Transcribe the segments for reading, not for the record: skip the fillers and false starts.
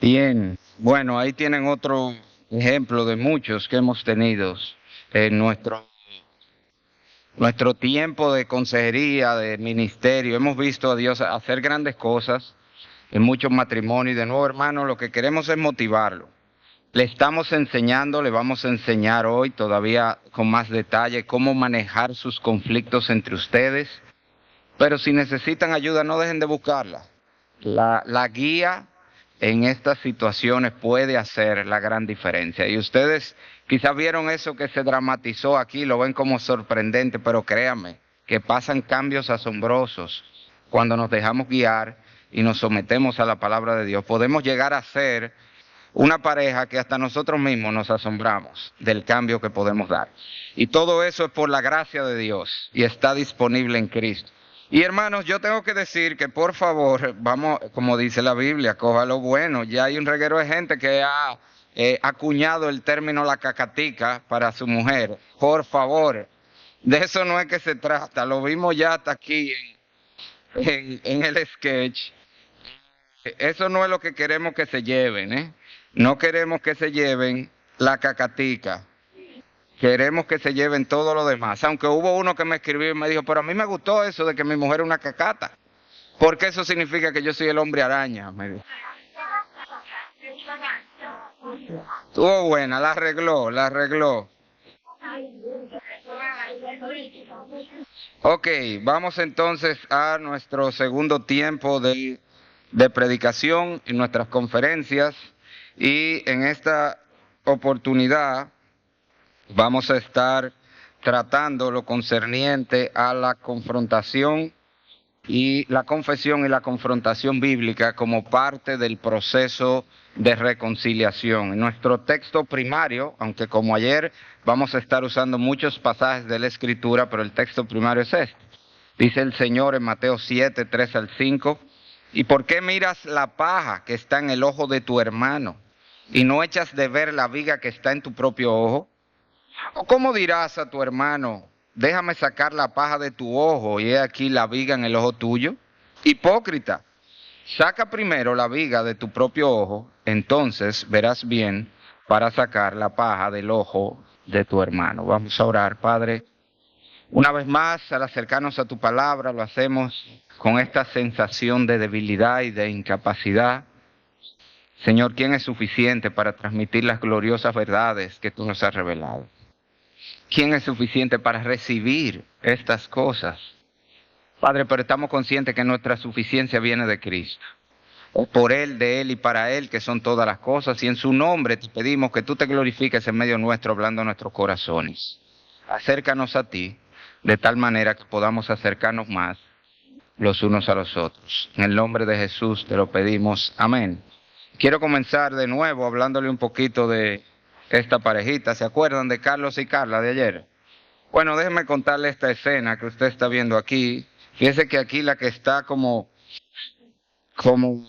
Bien, bueno, ahí tienen otro ejemplo de muchos que hemos tenido en nuestro tiempo de consejería, de ministerio. Hemos visto a Dios hacer grandes cosas en muchos matrimonios. Y de nuevo, hermano, lo que queremos es motivarlo. Le estamos enseñando, le vamos a enseñar hoy todavía con más detalle cómo manejar sus conflictos entre ustedes. Pero si necesitan ayuda, no dejen de buscarla. La guía en estas situaciones puede hacer la gran diferencia. Y ustedes quizás vieron eso que se dramatizó aquí, lo ven como sorprendente, pero créanme que pasan cambios asombrosos cuando nos dejamos guiar y nos sometemos a la palabra de Dios. Podemos llegar a ser una pareja que hasta nosotros mismos nos asombramos del cambio que podemos dar. Y todo eso es por la gracia de Dios y está disponible en Cristo. Y hermanos, yo tengo que decir que por favor, vamos, como dice la Biblia, coja lo bueno. Ya hay un reguero de gente que ha acuñado el término la cacatica para su mujer. Por favor, de eso no es que se trata. Lo vimos ya hasta aquí en el sketch. Eso no es lo que queremos que se lleven, ¿eh? No queremos que se lleven la cacatica. Queremos que se lleven todo lo demás. Aunque hubo uno que me escribió y me dijo, pero a mí me gustó eso de que mi mujer es una cacata. Porque eso significa que yo soy el hombre araña. Me dijo. Estuvo buena, la arregló, la arregló. Ok, vamos entonces a nuestro segundo tiempo de predicación en nuestras conferencias. Y en esta oportunidad vamos a estar tratando lo concerniente a la confrontación y la confesión y la confrontación bíblica como parte del proceso de reconciliación. En nuestro texto primario, aunque como ayer vamos a estar usando muchos pasajes de la Escritura, pero el texto primario es este. Dice el Señor en Mateo 7, 3 al 5, ¿y por qué miras la paja que está en el ojo de tu hermano y no echas de ver la viga que está en tu propio ojo? ¿O cómo dirás a tu hermano, déjame sacar la paja de tu ojo y he aquí la viga en el ojo tuyo? Hipócrita, saca primero la viga de tu propio ojo, entonces verás bien para sacar la paja del ojo de tu hermano. Vamos a orar, Padre. Una vez más, al acercarnos a tu palabra, lo hacemos con esta sensación de debilidad y de incapacidad. Señor, ¿quién es suficiente para transmitir las gloriosas verdades que tú nos has revelado? ¿Quién es suficiente para recibir estas cosas? Padre, pero estamos conscientes que nuestra suficiencia viene de Cristo. Por Él, de Él y para Él, que son todas las cosas. Y en su nombre te pedimos que tú te glorifiques en medio nuestro, hablando a nuestros corazones. Acércanos a ti, de tal manera que podamos acercarnos más los unos a los otros. En el nombre de Jesús te lo pedimos. Amén. Quiero comenzar de nuevo hablándole un poquito de esta parejita. ¿Se acuerdan de Carlos y Carla de ayer? Bueno, déjenme contarle esta escena que usted está viendo aquí. Fíjese que aquí la que está como con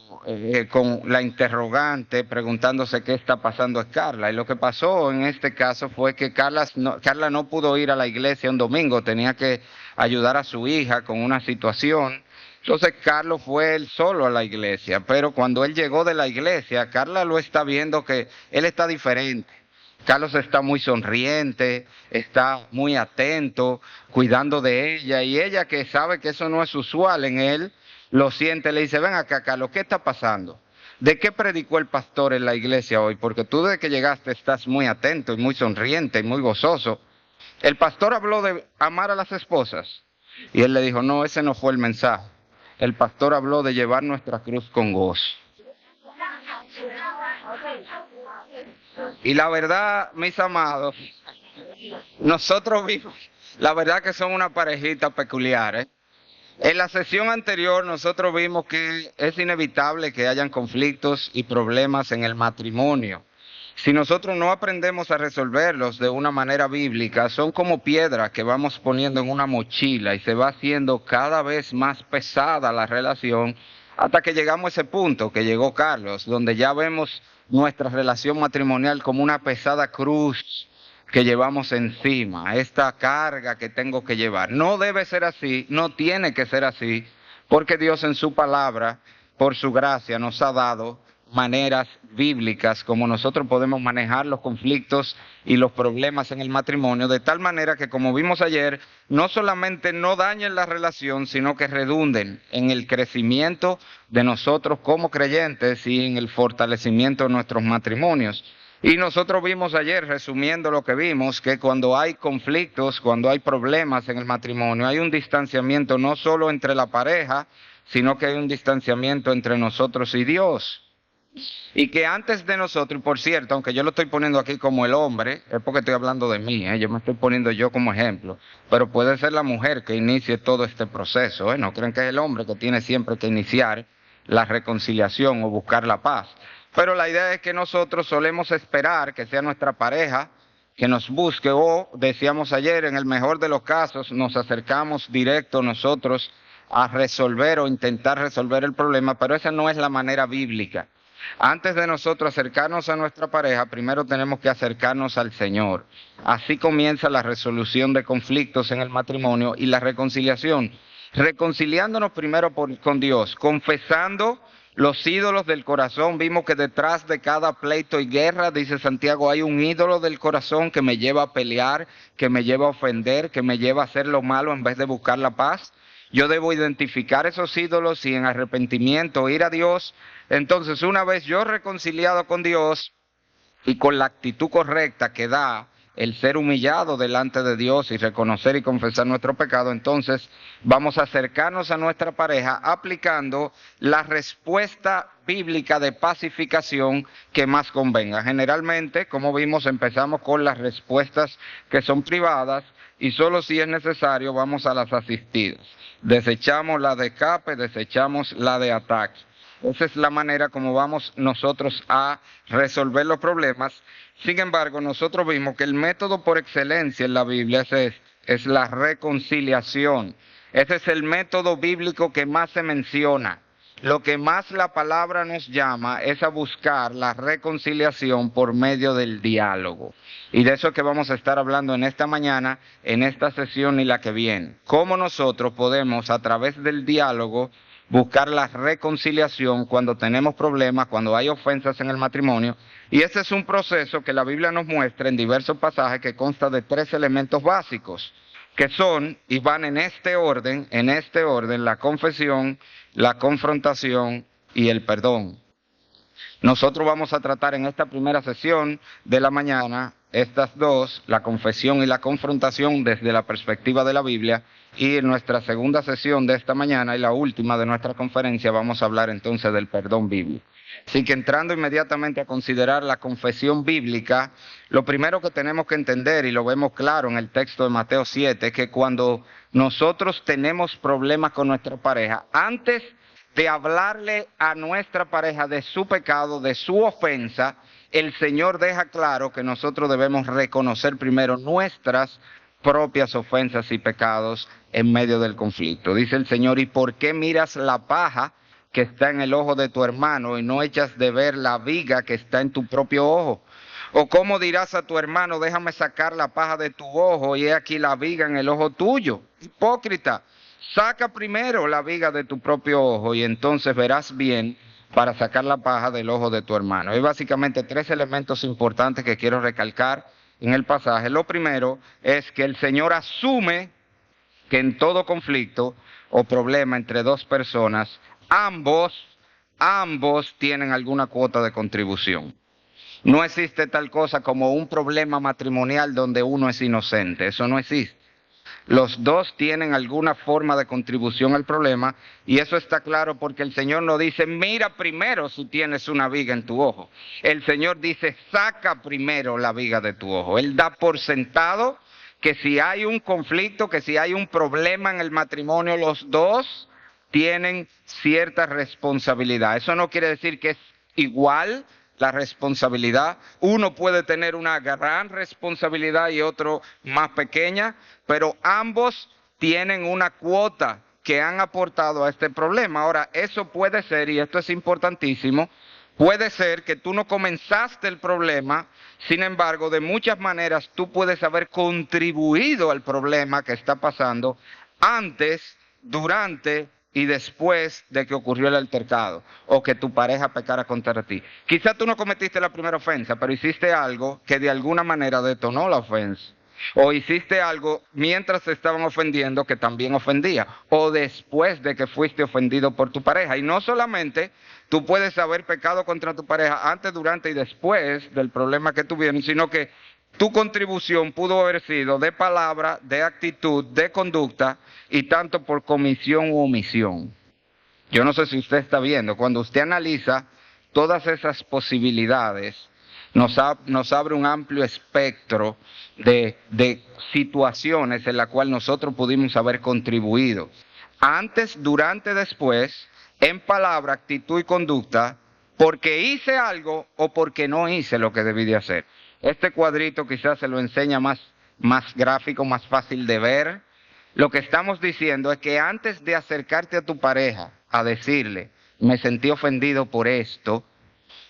la interrogante preguntándose qué está pasando es Carla. Y lo que pasó en este caso fue que Carla no pudo ir a la iglesia un domingo, tenía que ayudar a su hija con una situación. Entonces Carlos fue él solo a la iglesia, pero cuando él llegó de la iglesia, Carla lo está viendo que él está diferente. Carlos está muy sonriente, está muy atento, cuidando de ella, y ella, que sabe que eso no es usual en él, lo siente, le dice, ven acá, Carlos, ¿qué está pasando? ¿De qué predicó el pastor en la iglesia hoy? Porque tú desde que llegaste estás muy atento y muy sonriente y muy gozoso. El pastor habló de amar a las esposas. Y él le dijo, no, ese no fue el mensaje. El pastor habló de llevar nuestra cruz con gozo. Y la verdad, mis amados, nosotros vimos, la verdad que son una parejita peculiar, ¿eh? En la sesión anterior nosotros vimos que es inevitable que hayan conflictos y problemas en el matrimonio. Si nosotros no aprendemos a resolverlos de una manera bíblica, son como piedras que vamos poniendo en una mochila y se va haciendo cada vez más pesada la relación hasta que llegamos a ese punto que llegó Carlos, donde ya vemos nuestra relación matrimonial como una pesada cruz que llevamos encima, esta carga que tengo que llevar. No debe ser así, no tiene que ser así, porque Dios en su palabra, por su gracia, nos ha dado maneras bíblicas como nosotros podemos manejar los conflictos y los problemas en el matrimonio, de tal manera que, como vimos ayer, no solamente no dañen la relación, sino que redunden en el crecimiento de nosotros como creyentes y en el fortalecimiento de nuestros matrimonios. Y nosotros vimos ayer, resumiendo lo que vimos, que cuando hay conflictos, cuando hay problemas en el matrimonio, hay un distanciamiento no solo entre la pareja, sino que hay un distanciamiento entre nosotros y Dios. Y que antes de nosotros, y por cierto, aunque yo lo estoy poniendo aquí como el hombre, es porque estoy hablando de mí, yo me estoy poniendo yo como ejemplo, pero puede ser la mujer que inicie todo este proceso, no creen que es el hombre que tiene siempre que iniciar la reconciliación o buscar la paz. Pero la idea es que nosotros solemos esperar que sea nuestra pareja que nos busque, o decíamos ayer, en el mejor de los casos, nos acercamos directo nosotros a resolver o intentar resolver el problema, pero esa no es la manera bíblica. Antes de nosotros acercarnos a nuestra pareja, primero tenemos que acercarnos al Señor. Así comienza la resolución de conflictos en el matrimonio y la reconciliación. Reconciliándonos primero con Dios, confesando los ídolos del corazón. Vimos que detrás de cada pleito y guerra, dice Santiago, hay un ídolo del corazón que me lleva a pelear, que me lleva a ofender, que me lleva a hacer lo malo en vez de buscar la paz. Yo debo identificar esos ídolos y en arrepentimiento ir a Dios. Entonces, una vez yo reconciliado con Dios y con la actitud correcta que da el ser humillado delante de Dios y reconocer y confesar nuestro pecado, entonces vamos a acercarnos a nuestra pareja aplicando la respuesta bíblica de pacificación que más convenga. Generalmente, como vimos, empezamos con las respuestas que son privadas y solo si es necesario vamos a las asistidas. Desechamos la de escape, desechamos la de ataque. Esa es la manera como vamos nosotros a resolver los problemas. Sin embargo, nosotros vimos que el método por excelencia en la Biblia es la reconciliación. Ese es el método bíblico que más se menciona. Lo que más la palabra nos llama es a buscar la reconciliación por medio del diálogo. Y de eso es que vamos a estar hablando en esta mañana, en esta sesión y la que viene. Cómo nosotros podemos, a través del diálogo, buscar la reconciliación cuando tenemos problemas, cuando hay ofensas en el matrimonio. Y ese es un proceso que la Biblia nos muestra en diversos pasajes que consta de 3 elementos básicos, que son, y van en este orden, la confesión, la confrontación y el perdón. Nosotros vamos a tratar en esta primera sesión de la mañana estas dos, la confesión y la confrontación desde la perspectiva de la Biblia, y en nuestra segunda sesión de esta mañana y la última de nuestra conferencia vamos a hablar entonces del perdón bíblico. Así que entrando inmediatamente a considerar la confesión bíblica, lo primero que tenemos que entender, y lo vemos claro en el texto de Mateo 7, es que cuando nosotros tenemos problemas con nuestra pareja, antes de hablarle a nuestra pareja de su pecado, de su ofensa, el Señor deja claro que nosotros debemos reconocer primero nuestras propias ofensas y pecados en medio del conflicto. Dice el Señor, ¿y por qué miras la paja que está en el ojo de tu hermano y no echas de ver la viga que está en tu propio ojo? ¿O cómo dirás a tu hermano, déjame sacar la paja de tu ojo y he aquí la viga en el ojo tuyo? Hipócrita, saca primero la viga de tu propio ojo y entonces verás bien para sacar la paja del ojo de tu hermano. Hay básicamente 3 elementos importantes que quiero recalcar en el pasaje. Lo primero es que el Señor asume que en todo conflicto o problema entre 2 personas, ambos tienen alguna cuota de contribución. No existe tal cosa como un problema matrimonial donde uno es inocente, eso no existe. Los 2 tienen alguna forma de contribución al problema y eso está claro porque el Señor no dice, mira primero si tienes una viga en tu ojo. El Señor dice, saca primero la viga de tu ojo. Él da por sentado que si hay un conflicto, que si hay un problema en el matrimonio, los 2 tienen cierta responsabilidad. Eso no quiere decir que es igual la responsabilidad. Uno puede tener una gran responsabilidad y otro más pequeña, pero ambos tienen una cuota que han aportado a este problema. Ahora, eso puede ser, y esto es importantísimo, puede ser que tú no comenzaste el problema, sin embargo, de muchas maneras tú puedes haber contribuido al problema que está pasando antes, durante y después de que ocurrió el altercado o que tu pareja pecara contra ti. Quizá tú no cometiste la primera ofensa, pero hiciste algo que de alguna manera detonó la ofensa. O hiciste algo mientras se estaban ofendiendo que también ofendía. O después de que fuiste ofendido por tu pareja. Y no solamente tú puedes haber pecado contra tu pareja antes, durante y después del problema que tuvieron, sino que tu contribución pudo haber sido de palabra, de actitud, de conducta y tanto por comisión u omisión. Yo no sé si usted está viendo, cuando usted analiza todas esas posibilidades, nos abre un amplio espectro de situaciones en las cuales nosotros pudimos haber contribuido. Antes, durante, después, en palabra, actitud y conducta, porque hice algo o porque no hice lo que debí de hacer. Este cuadrito quizás se lo enseña más gráfico, más fácil de ver. Lo que estamos diciendo es que antes de acercarte a tu pareja a decirle, me sentí ofendido por esto,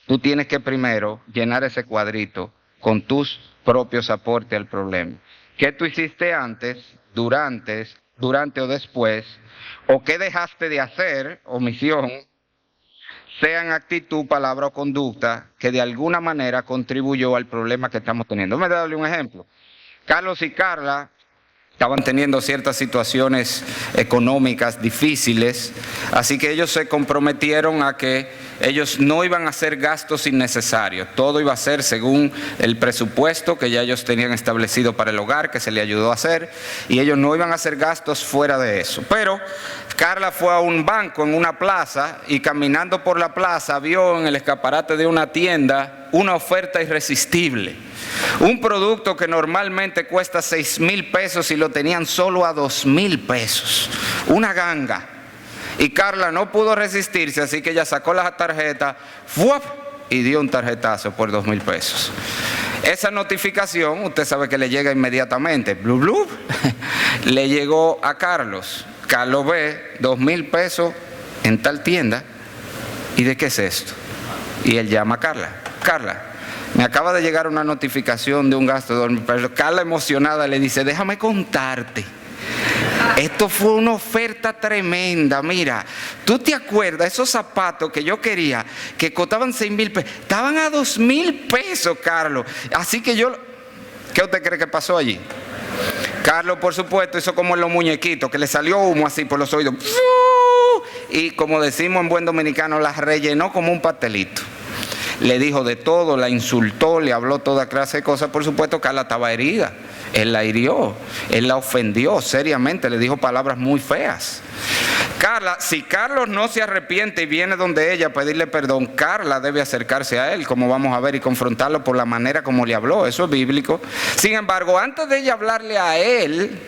tú tienes que primero llenar ese cuadrito con tus propios aportes al problema. ¿Qué tú hiciste antes, durante o después? ¿O qué dejaste de hacer, omisión, sean actitud, palabra o conducta, que de alguna manera contribuyó al problema que estamos teniendo? Me darle un ejemplo. Carlos y Carla estaban teniendo ciertas situaciones económicas difíciles, así que ellos se comprometieron a que ellos no iban a hacer gastos innecesarios. Todo iba a ser según el presupuesto que ya ellos tenían establecido para el hogar, que se le ayudó a hacer, y ellos no iban a hacer gastos fuera de eso. Pero Carla fue a un banco en una plaza y caminando por la plaza vio en el escaparate de una tienda una oferta irresistible. Un producto que normalmente cuesta 6,000 pesos y lo tenían solo a 2,000 pesos. Una ganga. Y Carla no pudo resistirse, así que ella sacó la tarjeta ¡fuap! Y dio un tarjetazo por 2,000 pesos. Esa notificación, usted sabe que le llega inmediatamente. Blub, blub. Le llegó a Carlos. Carlos ve 2,000 pesos en tal tienda. ¿Y de qué es esto? Y él llama a Carla. Carla, me acaba de llegar una notificación de un gasto de 2,000 pesos. Carla, emocionada, le dice, déjame contarte. Esto fue una oferta tremenda. Mira, ¿tú te acuerdas? Esos zapatos que yo quería, que costaban 6,000 pesos, estaban a 2,000 pesos, Carlos. Así que ¿qué usted cree que pasó allí? Carlos, por supuesto, hizo como en los muñequitos, que le salió humo así por los oídos. Y como decimos en buen dominicano, las rellenó como un pastelito. Le dijo de todo, la insultó, le habló toda clase de cosas. Por supuesto, Carla estaba herida. Él la hirió, él la ofendió seriamente, le dijo palabras muy feas. Carla, si Carlos no se arrepiente y viene donde ella a pedirle perdón, Carla debe acercarse a él, como vamos a ver, y confrontarlo por la manera como le habló. Eso es bíblico. Sin embargo, antes de ella hablarle a él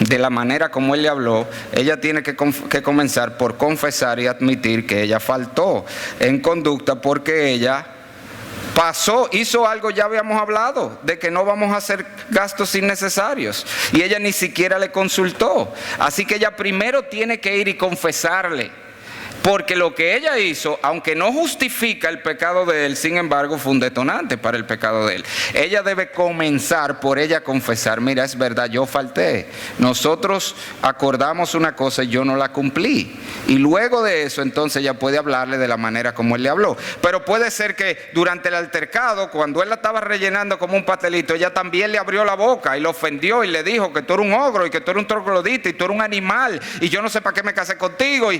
de la manera como él le habló, ella tiene que comenzar por confesar y admitir que ella faltó en conducta porque ella hizo algo. Ya habíamos hablado de que no vamos a hacer gastos innecesarios y ella ni siquiera le consultó. Así que ella primero tiene que ir y confesarle. Porque lo que ella hizo, aunque no justifica el pecado de él, sin embargo fue un detonante para el pecado de él. Ella debe comenzar por ella confesar, mira, es verdad, yo falté. Nosotros acordamos una cosa y yo no la cumplí. Y luego de eso, entonces ella puede hablarle de la manera como él le habló. Pero puede ser que durante el altercado, cuando él la estaba rellenando como un pastelito, ella también le abrió la boca y lo ofendió y le dijo que tú eres un ogro y que tú eres un troglodita y tú eres un animal y yo no sé para qué me casé contigo.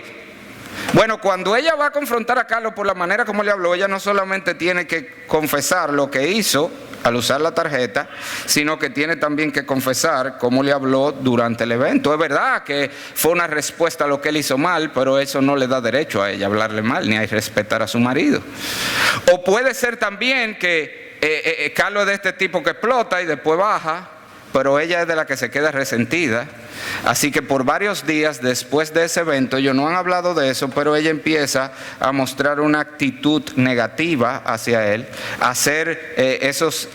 Bueno, cuando ella va a confrontar a Carlos por la manera como le habló, ella no solamente tiene que confesar lo que hizo al usar la tarjeta, sino que tiene también que confesar cómo le habló durante el evento. Es verdad que fue una respuesta a lo que él hizo mal, pero eso no le da derecho a ella hablarle mal, ni a respetar a su marido. O puede ser también que Carlos es de este tipo que explota y después baja, pero ella es de la que se queda resentida. Así que por varios días después de ese evento, ellos no han hablado de eso, pero ella empieza a mostrar una actitud negativa hacia él, a hacer esos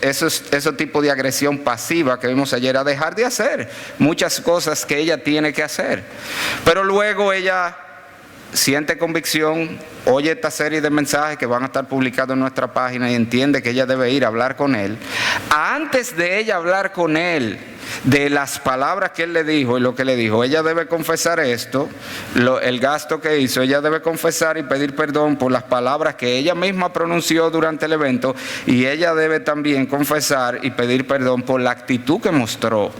tipos de agresión pasiva que vimos ayer, a dejar de hacer muchas cosas que ella tiene que hacer. Pero luego ella siente convicción, oye esta serie de mensajes que van a estar publicados en nuestra página y entiende que ella debe ir a hablar con él, antes de ella hablar con él de las palabras que él le dijo y lo que le dijo, ella debe confesar esto, el gasto que hizo, ella debe confesar y pedir perdón por las palabras que ella misma pronunció durante el evento, y ella debe también confesar y pedir perdón por la actitud que mostró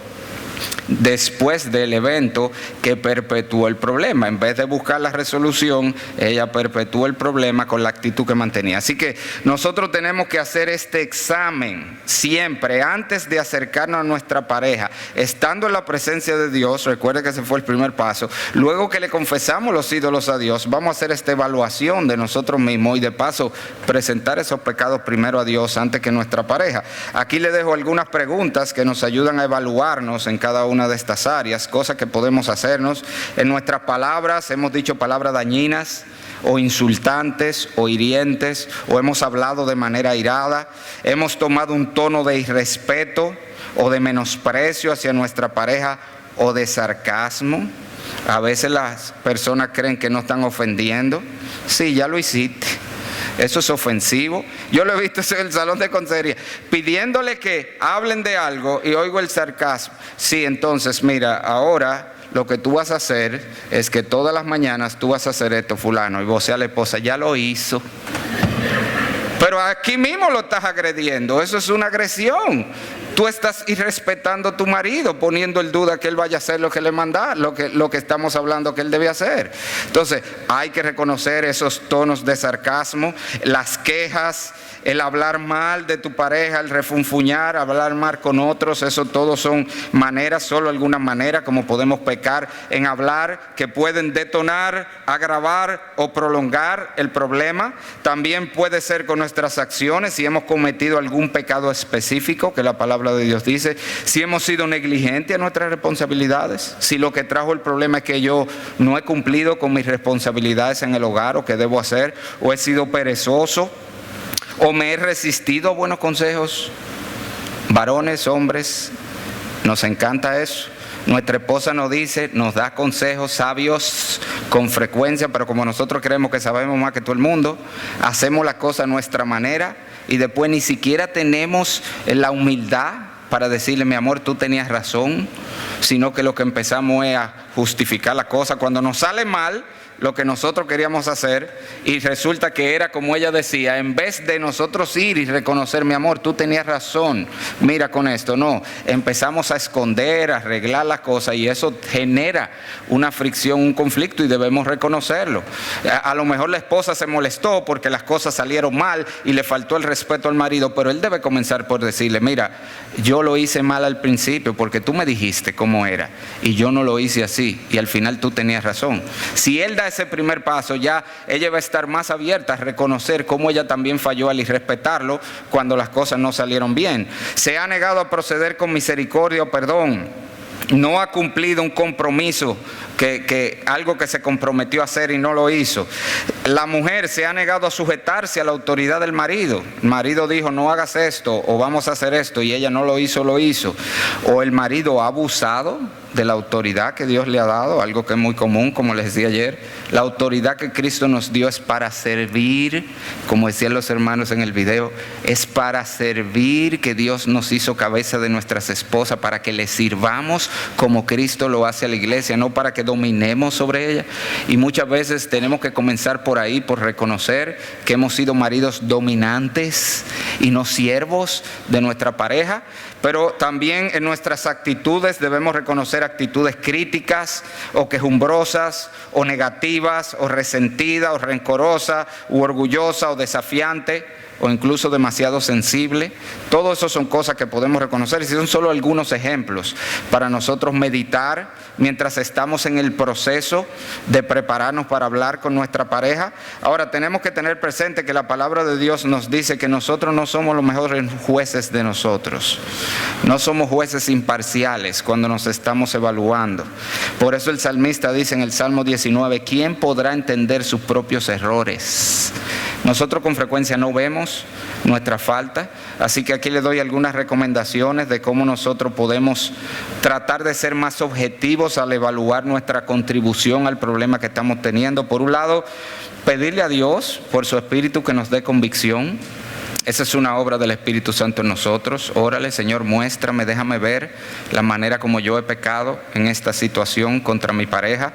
después del evento, que perpetuó el problema. En vez de buscar la resolución, ella perpetuó el problema con la actitud que mantenía. Así que nosotros tenemos que hacer este examen siempre antes de acercarnos a nuestra pareja, estando en la presencia de Dios. Recuerde que ese fue el primer paso. Luego que le confesamos los ídolos a Dios, vamos a hacer esta evaluación de nosotros mismos y de paso presentar esos pecados primero a Dios antes que nuestra pareja. Aquí le dejo algunas preguntas que nos ayudan a evaluarnos en cada una de estas áreas, cosas que podemos hacernos. En nuestras palabras hemos dicho palabras dañinas o insultantes o hirientes, o hemos hablado de manera airada, hemos tomado un tono de irrespeto o de menosprecio hacia nuestra pareja o de sarcasmo. A veces las personas creen que no están ofendiendo. Sí, ya lo hiciste. Eso es ofensivo. Yo lo he visto en el salón de consejería, pidiéndole que hablen de algo y oigo el sarcasmo. Sí, entonces mira, ahora lo que tú vas a hacer es que todas las mañanas tú vas a hacer esto, fulano, y vos sea la esposa, ya lo hizo. Pero aquí mismo lo estás agrediendo, eso es una agresión. Tú estás irrespetando a tu marido, poniendo en duda que él vaya a hacer lo que le manda, lo que estamos hablando que él debe hacer. Entonces, hay que reconocer esos tonos de sarcasmo, las quejas, el hablar mal de tu pareja, el refunfuñar, hablar mal con otros. Eso todo son maneras, solo algunas maneras como podemos pecar en hablar, que pueden detonar, agravar o prolongar el problema. También puede ser con nuestras acciones, si hemos cometido algún pecado específico que la palabra de Dios dice, si hemos sido negligentes en nuestras responsabilidades, si lo que trajo el problema es que yo no he cumplido con mis responsabilidades en el hogar o que debo hacer, o he sido perezoso, o me he resistido a buenos consejos. Varones, hombres, nos encanta eso. Nuestra esposa nos dice, nos da consejos sabios con frecuencia, pero como nosotros creemos que sabemos más que todo el mundo, hacemos las cosas a nuestra manera y después ni siquiera tenemos la humildad para decirle, mi amor, tú tenías razón, sino que lo que empezamos es a justificar la cosa cuando nos sale mal lo que nosotros queríamos hacer, y resulta que era como ella decía, en vez de nosotros ir y reconocer, mi amor, tú tenías razón, mira con esto, no, empezamos a esconder, a arreglar las cosas, y eso genera una fricción, un conflicto, y debemos reconocerlo. A lo mejor la esposa se molestó porque las cosas salieron mal y le faltó el respeto al marido, pero él debe comenzar por decirle, mira, yo lo hice mal al principio porque tú me dijiste cómo era y yo no lo hice así, y al final tú tenías razón. Si él da ese primer paso, ya ella va a estar más abierta a reconocer cómo ella también falló al irrespetarlo cuando las cosas no salieron bien. Se ha negado a proceder con misericordia o perdón. No ha cumplido un compromiso, algo que se comprometió a hacer y no lo hizo. La mujer se ha negado a sujetarse a la autoridad del marido. El marido dijo, no hagas esto o vamos a hacer esto, y ella no lo hizo, lo hizo. O el marido ha abusado de la autoridad que Dios le ha dado, algo que es muy común, como les decía ayer. La autoridad que Cristo nos dio es para servir, como decían los hermanos en el video, es para servir, que Dios nos hizo cabeza de nuestras esposas, para que le sirvamos como Cristo lo hace a la iglesia, no para que dominemos sobre ella. Y muchas veces tenemos que comenzar por ahí, por reconocer que hemos sido maridos dominantes y no siervos de nuestra pareja. Pero también en nuestras actitudes debemos reconocer actitudes críticas o quejumbrosas o negativas o resentidas o rencorosas u orgullosa o desafiante o incluso demasiado sensible. Todo eso son cosas que podemos reconocer, y son solo algunos ejemplos para nosotros meditar mientras estamos en el proceso de prepararnos para hablar con nuestra pareja. Ahora, tenemos que tener presente que la palabra de Dios nos dice que nosotros no somos los mejores jueces de nosotros. No somos jueces imparciales cuando nos estamos evaluando. Por eso el salmista dice en el Salmo 19, ¿quién podrá entender sus propios errores? Nosotros con frecuencia no vemos nuestra falta, así que aquí les doy algunas recomendaciones de cómo nosotros podemos tratar de ser más objetivos al evaluar nuestra contribución al problema que estamos teniendo. Por un lado, pedirle a Dios por su Espíritu que nos dé convicción. Esa es una obra del Espíritu Santo en nosotros. Órale, Señor, muéstrame, déjame ver la manera como yo he pecado en esta situación contra mi pareja.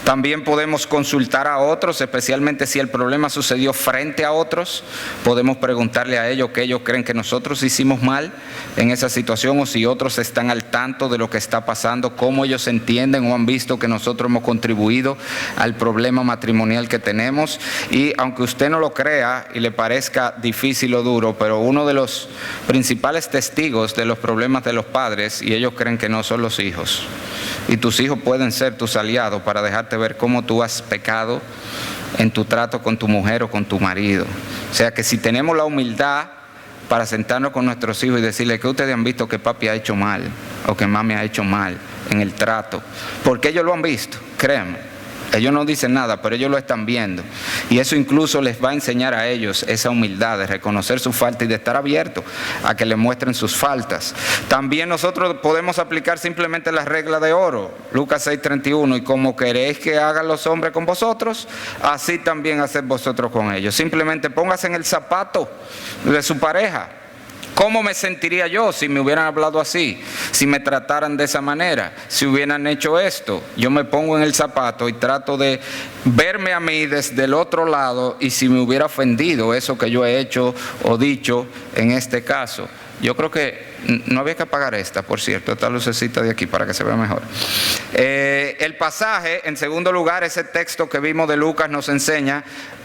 También podemos consultar a otros, especialmente si el problema sucedió frente a otros. Podemos preguntarle a ellos qué ellos creen que nosotros hicimos mal en esa situación, o si otros están al tanto de lo que está pasando, cómo ellos entienden o han visto que nosotros hemos contribuido al problema matrimonial que tenemos. Y aunque usted no lo crea y le parezca difícil o duro, pero uno de los principales testigos de los problemas de los padres, y ellos creen que no, son los hijos. Y tus hijos pueden ser tus aliados para dejarte ver cómo tú has pecado en tu trato con tu mujer o con tu marido. O sea que si tenemos la humildad para sentarnos con nuestros hijos y decirles que ustedes han visto que papi ha hecho mal o que mami ha hecho mal en el trato, porque ellos lo han visto, créanme. Ellos no dicen nada, pero ellos lo están viendo. Y eso incluso les va a enseñar a ellos esa humildad de reconocer su falta y de estar abiertos a que les muestren sus faltas. También nosotros podemos aplicar simplemente la regla de oro, Lucas 6:31, y como queréis que hagan los hombres con vosotros, así también haced vosotros con ellos. Simplemente póngase en el zapato de su pareja. ¿Cómo me sentiría yo si me hubieran hablado así? Si me trataran de esa manera, si hubieran hecho esto. Yo me pongo en el zapato y trato de verme a mí desde el otro lado, y si me hubiera ofendido eso que yo he hecho o dicho en este caso. Yo creo que no había que apagar esta, por cierto, esta lucecita de aquí para que se vea mejor. El pasaje, en segundo lugar, ese texto que vimos de Lucas nos enseña,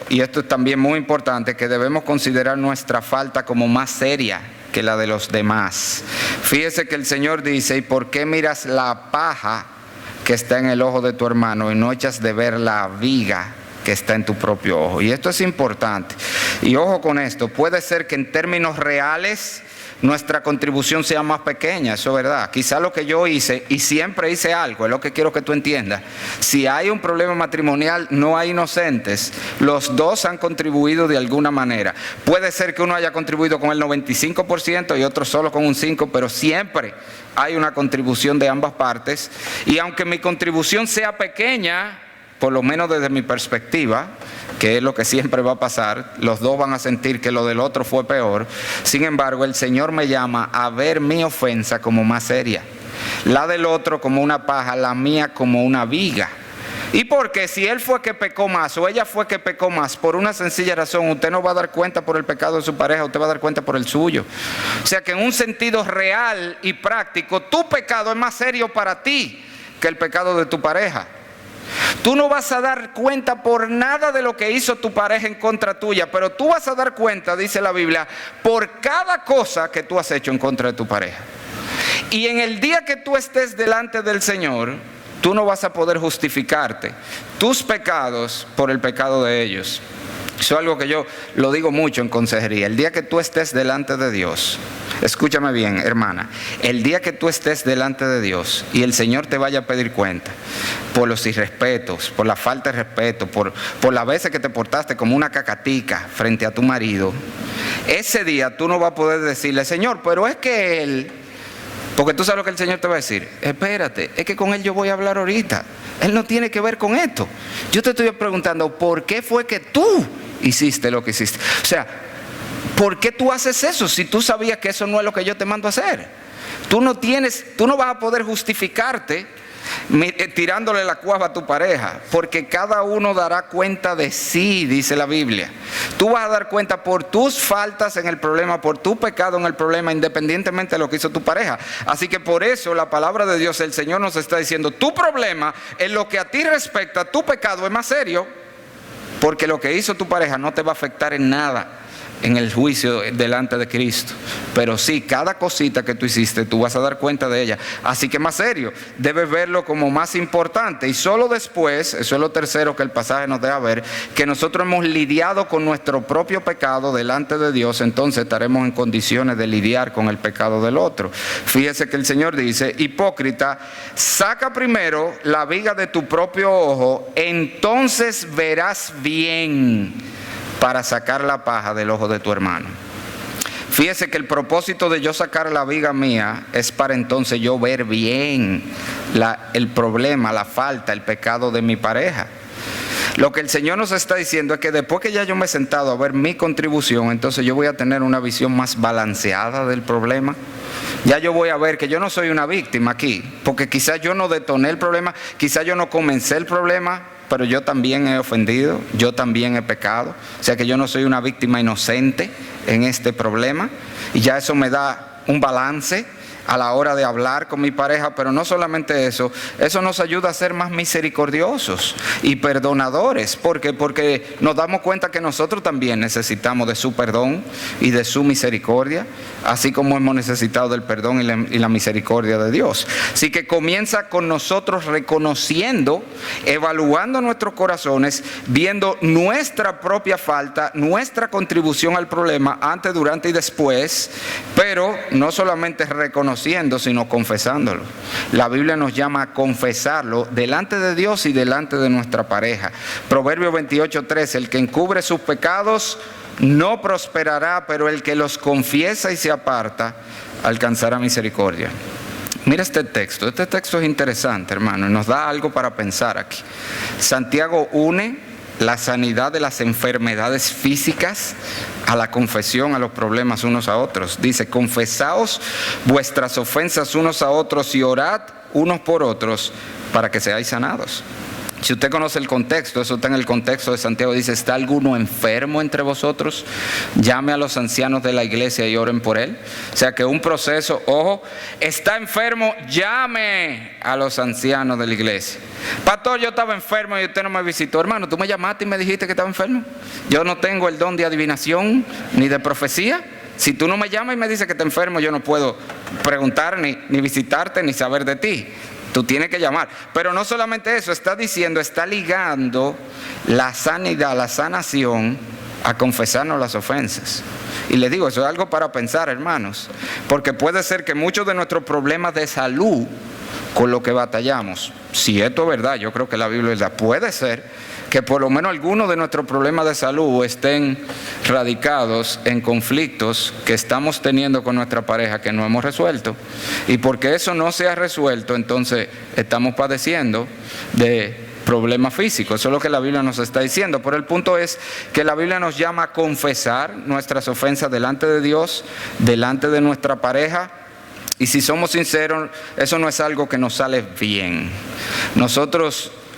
y esto es también muy importante, que debemos considerar nuestra falta como más seria que la de los demás. Fíjese que el Señor dice: ¿y por qué miras la paja que está en el ojo de tu hermano y no echas de ver la viga que está en tu propio ojo? Y esto es importante. Y ojo con esto, puede ser que en términos reales nuestra contribución sea más pequeña, eso es verdad. Quizá lo que yo hice, y siempre hice algo, es lo que quiero que tú entiendas. Si hay un problema matrimonial, no hay inocentes. Los dos han contribuido de alguna manera. Puede ser que uno haya contribuido con el 95% y otro solo con un 5%, pero siempre hay una contribución de ambas partes. Y aunque mi contribución sea pequeña, por lo menos desde mi perspectiva, que es lo que siempre va a pasar, los dos van a sentir que lo del otro fue peor. Sin embargo, el Señor me llama a ver mi ofensa como más seria, la del otro como una paja, la mía como una viga. Y porque si él fue que pecó más o ella fue que pecó más, por una sencilla razón, usted no va a dar cuenta por el pecado de su pareja, usted va a dar cuenta por el suyo. O sea que en un sentido real y práctico, tu pecado es más serio para ti que el pecado de tu pareja. Tú no vas a dar cuenta por nada de lo que hizo tu pareja en contra tuya, pero tú vas a dar cuenta, dice la Biblia, por cada cosa que tú has hecho en contra de tu pareja. Y en el día que tú estés delante del Señor, tú no vas a poder justificarte tus pecados por el pecado de ellos. Eso es algo que yo lo digo mucho en consejería. El día que tú estés delante de Dios, escúchame bien, hermana, el día que tú estés delante de Dios y el Señor te vaya a pedir cuenta por los irrespetos, por la falta de respeto, por las veces que te portaste como una cacatica frente a tu marido, ese día tú no vas a poder decirle: Señor, pero es que él... Porque tú sabes lo que el Señor te va a decir: espérate, es que con él yo voy a hablar ahorita. Él no tiene que ver con esto. Yo te estoy preguntando, ¿por qué fue que tú hiciste lo que hiciste? O sea, ¿por qué tú haces eso si tú sabías que eso no es lo que yo te mando a hacer? Tú no vas a poder justificarte tirándole la cuava a tu pareja, porque cada uno dará cuenta de sí, dice la Biblia. Tú vas a dar cuenta por tus faltas en el problema, por tu pecado en el problema, independientemente de lo que hizo tu pareja. Así que por eso la palabra de Dios, el Señor nos está diciendo: tu problema en lo que a ti respecta, tu pecado es más serio, porque lo que hizo tu pareja no te va a afectar en nada en el juicio delante de Cristo. Pero sí, cada cosita que tú hiciste, tú vas a dar cuenta de ella. Así que más serio, debes verlo como más importante. Y solo después, eso es lo tercero que el pasaje nos deja ver, que nosotros hemos lidiado con nuestro propio pecado delante de Dios, entonces estaremos en condiciones de lidiar con el pecado del otro. Fíjese que el Señor dice: hipócrita, saca primero la viga de tu propio ojo, entonces verás bien para sacar la paja del ojo de tu hermano. Fíjese que el propósito de yo sacar la viga mía es para entonces yo ver bien el problema, la falta, el pecado de mi pareja. Lo que el Señor nos está diciendo es que después que ya yo me he sentado a ver mi contribución, entonces yo voy a tener una visión más balanceada del problema. Ya yo voy a ver que yo no soy una víctima aquí, porque quizás yo no detoné el problema, quizás yo no comencé el problema, pero yo también he ofendido, yo también he pecado. O sea que yo no soy una víctima inocente en este problema, y ya eso me da un balance a la hora de hablar con mi pareja. Pero no solamente eso, eso nos ayuda a ser más misericordiosos y perdonadores. ¿Por qué? Porque nos damos cuenta que nosotros también necesitamos de su perdón y de su misericordia, así como hemos necesitado del perdón y la misericordia de Dios. Así que comienza con nosotros reconociendo, evaluando nuestros corazones, viendo nuestra propia falta, nuestra contribución al problema antes, durante y después, pero no solamente reconociendo, sino confesándolo. La Biblia nos llama a confesarlo delante de Dios y delante de nuestra pareja. Proverbio 28:13, el que encubre sus pecados no prosperará, pero el que los confiesa y se aparta alcanzará misericordia. Mira este texto es interesante, hermano, y nos da algo para pensar aquí. Santiago une la sanidad de las enfermedades físicas a la confesión, a los problemas unos a otros. Dice: confesaos vuestras ofensas unos a otros y orad unos por otros para que seáis sanados. Si usted conoce el contexto, eso está en el contexto de Santiago. Dice: ¿está alguno enfermo entre vosotros? Llame a los ancianos de la iglesia y oren por él. O sea que un proceso, ojo, está enfermo, llame a los ancianos de la iglesia. Pastor, yo estaba enfermo y usted no me visitó. Hermano, tú me llamaste y me dijiste que estaba enfermo. Yo no tengo el don de adivinación ni de profecía. Si tú no me llamas y me dices que estás enfermo, yo no puedo preguntar ni visitarte ni saber de ti. Tú tienes que llamar. Pero no solamente eso, está diciendo, está ligando la sanidad, la sanación a confesarnos las ofensas. Y les digo, eso es algo para pensar, hermanos, porque puede ser que muchos de nuestros problemas de salud con lo que batallamos, si esto es verdad, yo creo que la Biblia es verdad, puede ser que por lo menos algunos de nuestros problemas de salud estén radicados en conflictos que estamos teniendo con nuestra pareja que no hemos resuelto. Y porque eso no se ha resuelto, entonces estamos padeciendo de problemas físicos. Eso es lo que la Biblia nos está diciendo. Pero el punto es que la Biblia nos llama a confesar nuestras ofensas delante de Dios, delante de nuestra pareja. Y si somos sinceros, eso no es algo que nos sale bien.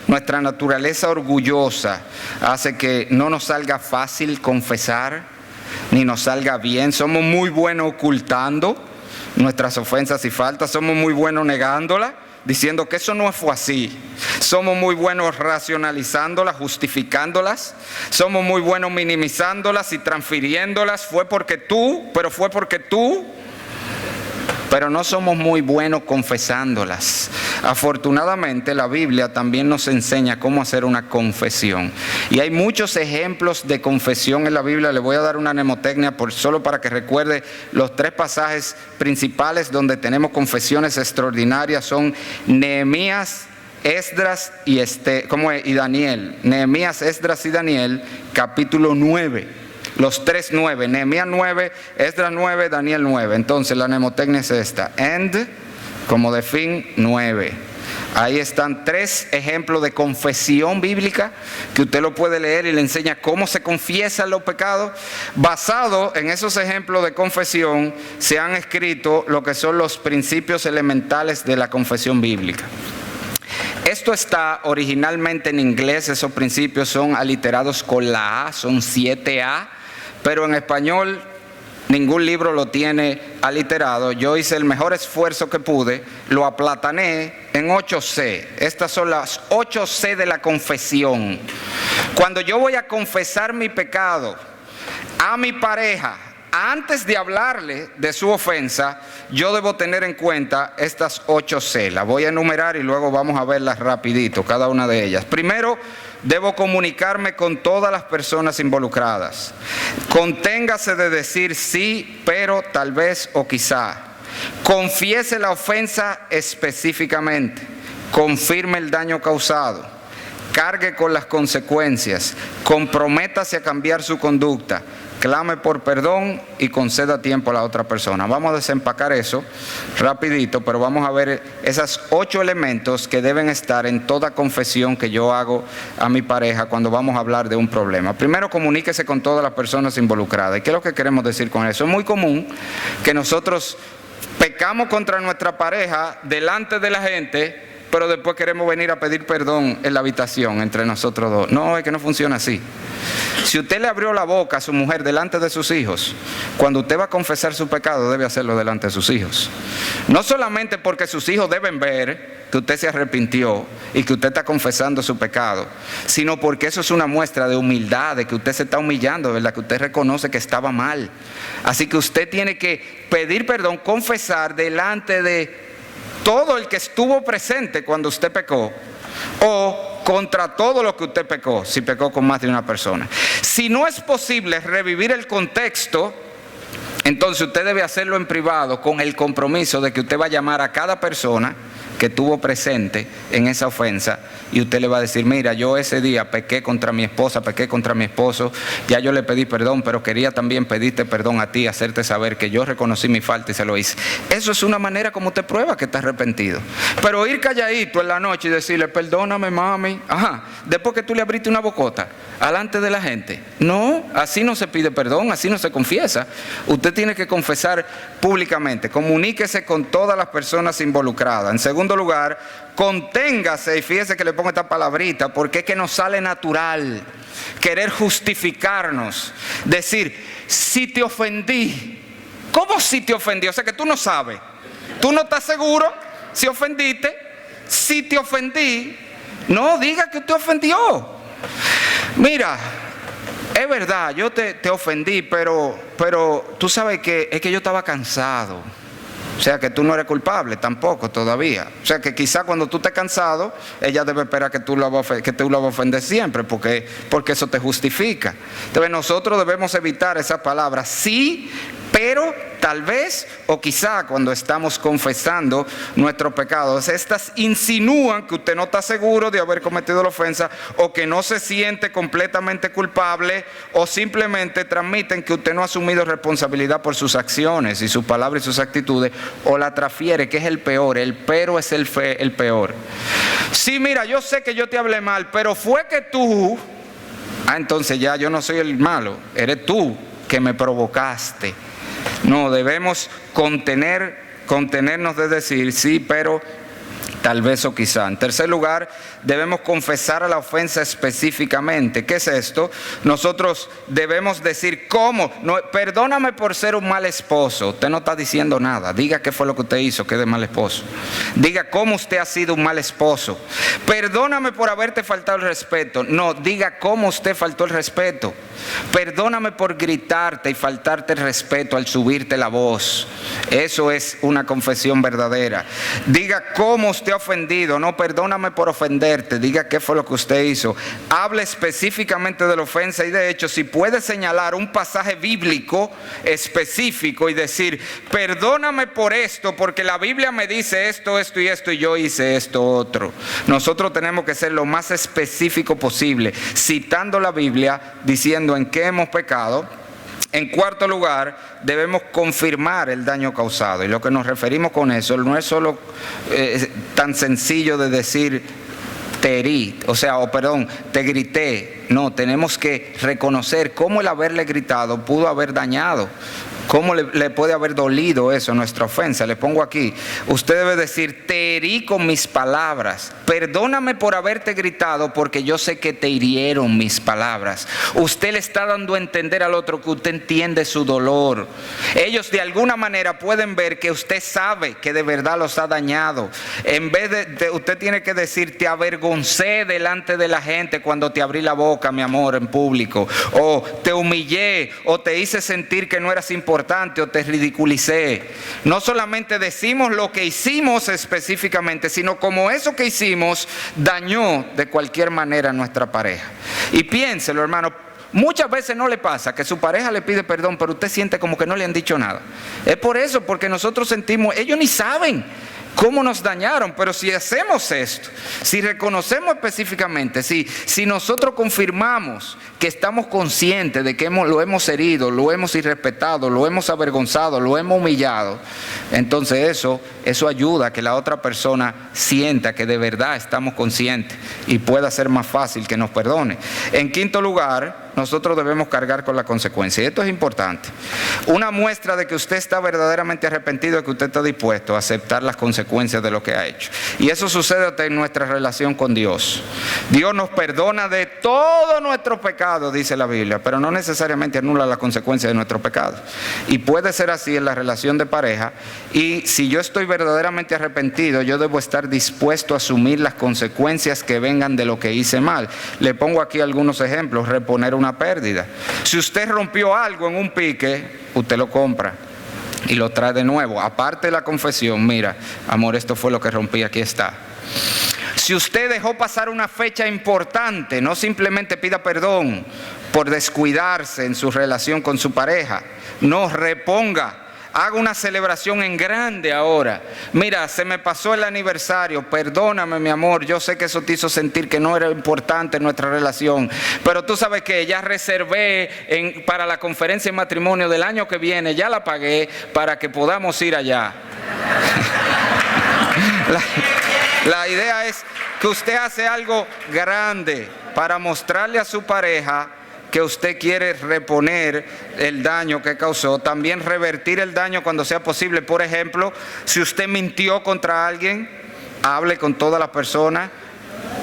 Nuestra naturaleza orgullosa hace que no nos salga fácil confesar, ni nos salga bien. Somos muy buenos ocultando nuestras ofensas y faltas, somos muy buenos negándolas, diciendo que eso no fue así. Somos muy buenos racionalizándolas, justificándolas. Somos muy buenos minimizándolas y transfiriéndolas. Fue porque tú. Pero no somos muy buenos confesándolas. Afortunadamente la Biblia también nos enseña cómo hacer una confesión. Y hay muchos ejemplos de confesión en la Biblia. Le voy a dar una mnemotecnia solo para que recuerde los 3 pasajes principales donde tenemos confesiones extraordinarias. Son Nehemías, Esdras y Daniel. Nehemías, Esdras y Daniel, capítulo 9. Los 3 9, Nehemías 9, Esdras 9, Daniel 9. Entonces la mnemotecnia es esta: end, como de fin, 9. Ahí están 3 ejemplos de confesión bíblica que usted lo puede leer y le enseña cómo se confiesan los pecados. Basado en esos ejemplos de confesión se han escrito lo que son los principios elementales de la confesión bíblica. Esto está originalmente en inglés, esos principios son aliterados con la A, son 7A, pero en español ningún libro lo tiene aliterado. Yo hice el mejor esfuerzo que pude, lo aplatané en 8C. Estas son las 8C de la confesión. Cuando yo voy a confesar mi pecado a mi pareja, antes de hablarle de su ofensa, yo debo tener en cuenta estas 8C. Las voy a enumerar y luego vamos a verlas rapidito, cada una de ellas. Primero, debo comunicarme con todas las personas involucradas. Conténgase de decir sí, pero, tal vez o quizá. Confiese la ofensa específicamente. Confirme el daño causado. cargue con las consecuencias, comprométase a cambiar su conducta, clame por perdón y conceda tiempo a la otra persona. Vamos a desempacar eso rapidito, pero vamos a ver esos 8 elementos que deben estar en toda confesión que yo hago a mi pareja cuando vamos a hablar de un problema. Primero, comuníquese con todas las personas involucradas. ¿Y qué es lo que queremos decir con eso? Es muy común que nosotros pecamos contra nuestra pareja delante de la gente, pero después queremos venir a pedir perdón en la habitación entre nosotros dos. No, es que no funciona así. Si usted le abrió la boca a su mujer delante de sus hijos, cuando usted va a confesar su pecado, debe hacerlo delante de sus hijos. No solamente porque sus hijos deben ver que usted se arrepintió y que usted está confesando su pecado, sino porque eso es una muestra de humildad, de que usted se está humillando, ¿verdad? Que usted reconoce que estaba mal. Así que usted tiene que pedir perdón, confesar delante de todo el que estuvo presente cuando usted pecó, o contra todo lo que usted pecó, si pecó con más de una persona. Si no es posible revivir el contexto, entonces usted debe hacerlo en privado con el compromiso de que usted va a llamar a cada persona que estuvo presente en esa ofensa y usted le va a decir: mira, yo ese día pequé contra mi esposa, pequé contra mi esposo, ya yo le pedí perdón, pero quería también pedirte perdón a ti, hacerte saber que yo reconocí mi falta y se lo hice. Eso es una manera como usted prueba que está arrepentido. Pero ir calladito en la noche y decirle: perdóname, mami, después que tú le abriste una bocota alante de la gente, no, así no se pide perdón, así no se confiesa. Usted tiene que confesar públicamente. Comuníquese con todas las personas involucradas. En segundo lugar, conténgase, y fíjese que le pongo esta palabrita porque es que nos sale natural querer justificarnos, decir: si te ofendí. ¿Cómo si te ofendí? O sea que tú no sabes, tú no estás seguro si ofendiste. Si te ofendí, no diga que te ofendió. Mira, es verdad, yo te ofendí, pero tú sabes que es que yo estaba cansado. O sea que tú no eres culpable tampoco todavía. O sea que quizá cuando tú estés cansado, ella debe esperar que tú la vas a ofender siempre, porque eso te justifica. Entonces nosotros debemos evitar esas palabras: sí, pero, tal vez, o quizá cuando estamos confesando nuestros pecados. Estas insinúan que usted no está seguro de haber cometido la ofensa, o que no se siente completamente culpable, o simplemente transmiten que usted no ha asumido responsabilidad por sus acciones y sus palabras y sus actitudes, o la transfiere, que es el peor. El pero es el peor. Sí, mira, yo sé que yo te hablé mal, pero fue que tú... entonces ya yo no soy el malo, eres tú que me provocaste. No, debemos contenernos de decir sí, pero, tal vez o quizá. En tercer lugar, debemos confesar a la ofensa específicamente. ¿Qué es esto? Nosotros debemos decir cómo. No, perdóname por ser un mal esposo. Usted no está diciendo nada. Diga qué fue lo que usted hizo, que es de mal esposo. Diga cómo usted ha sido un mal esposo. Perdóname por haberte faltado el respeto. No, diga cómo usted faltó el respeto. Perdóname por gritarte y faltarte el respeto al subirte la voz. Eso es una confesión verdadera. Diga cómo usted ha ofendido. No, perdóname por ofenderte. Diga qué fue lo que usted hizo. Hable específicamente de la ofensa, y de hecho, si puede señalar un pasaje bíblico específico y decir: perdóname por esto, porque la Biblia me dice esto, esto y esto, y yo hice esto otro. Nosotros tenemos que ser lo más específico posible, citando la Biblia, diciendo en qué hemos pecado. En cuarto lugar, debemos confirmar el daño causado. Y lo que nos referimos con eso no es solo tan sencillo de decir te herí, te grité. No, tenemos que reconocer cómo el haberle gritado pudo haber dañado. ¿Cómo le puede haber dolido eso, nuestra ofensa? Le pongo aquí: usted debe decir: te herí con mis palabras. Perdóname por haberte gritado, porque yo sé que te hirieron mis palabras. Usted le está dando a entender al otro que usted entiende su dolor. Ellos de alguna manera pueden ver que usted sabe que de verdad los ha dañado. En vez de usted tiene que decir: te avergoncé delante de la gente cuando te abrí la boca, mi amor, en público. O te humillé, o te hice sentir que no eras importante, o te ridiculicé. No solamente decimos lo que hicimos específicamente, sino como eso que hicimos dañó de cualquier manera a nuestra pareja. Y piénselo, hermano, muchas veces no le pasa que su pareja le pide perdón, pero usted siente como que no le han dicho nada. Es por eso, porque nosotros sentimos, ellos ni saben cómo nos dañaron. Pero si hacemos esto, si reconocemos específicamente, si nosotros confirmamos que estamos conscientes de que lo hemos herido, lo hemos irrespetado, lo hemos avergonzado, lo hemos humillado, entonces eso ayuda a que la otra persona sienta que de verdad estamos conscientes y pueda ser más fácil que nos perdone. En quinto lugar, nosotros debemos cargar con la consecuencia. Y esto es importante. Una muestra de que usted está verdaderamente arrepentido es que usted está dispuesto a aceptar las consecuencias de lo que ha hecho. Y eso sucede en nuestra relación con Dios. Dios nos perdona de todo nuestro pecado, dice la Biblia, pero no necesariamente anula la consecuencia de nuestro pecado. Y puede ser así en la relación de pareja. Y si yo estoy verdaderamente arrepentido, yo debo estar dispuesto a asumir las consecuencias que vengan de lo que hice mal. Le pongo aquí algunos ejemplos. Reponer una pérdida. Si usted rompió algo en un pique, usted lo compra y lo trae de nuevo. Aparte de la confesión, mira, amor, esto fue lo que rompí, aquí está. Si usted dejó pasar una fecha importante, no simplemente pida perdón por descuidarse en su relación con su pareja. No, reponga. Haga una celebración en grande ahora. Mira, se me pasó el aniversario, perdóname mi amor, yo sé que eso te hizo sentir que no era importante nuestra relación, pero tú sabes que ya reservé para la conferencia de matrimonio del año que viene, ya la pagué para que podamos ir allá. La idea es que usted hace algo grande para mostrarle a su pareja que usted quiere reponer el daño que causó, también revertir el daño cuando sea posible. Por ejemplo, si usted mintió contra alguien, hable con todas las personas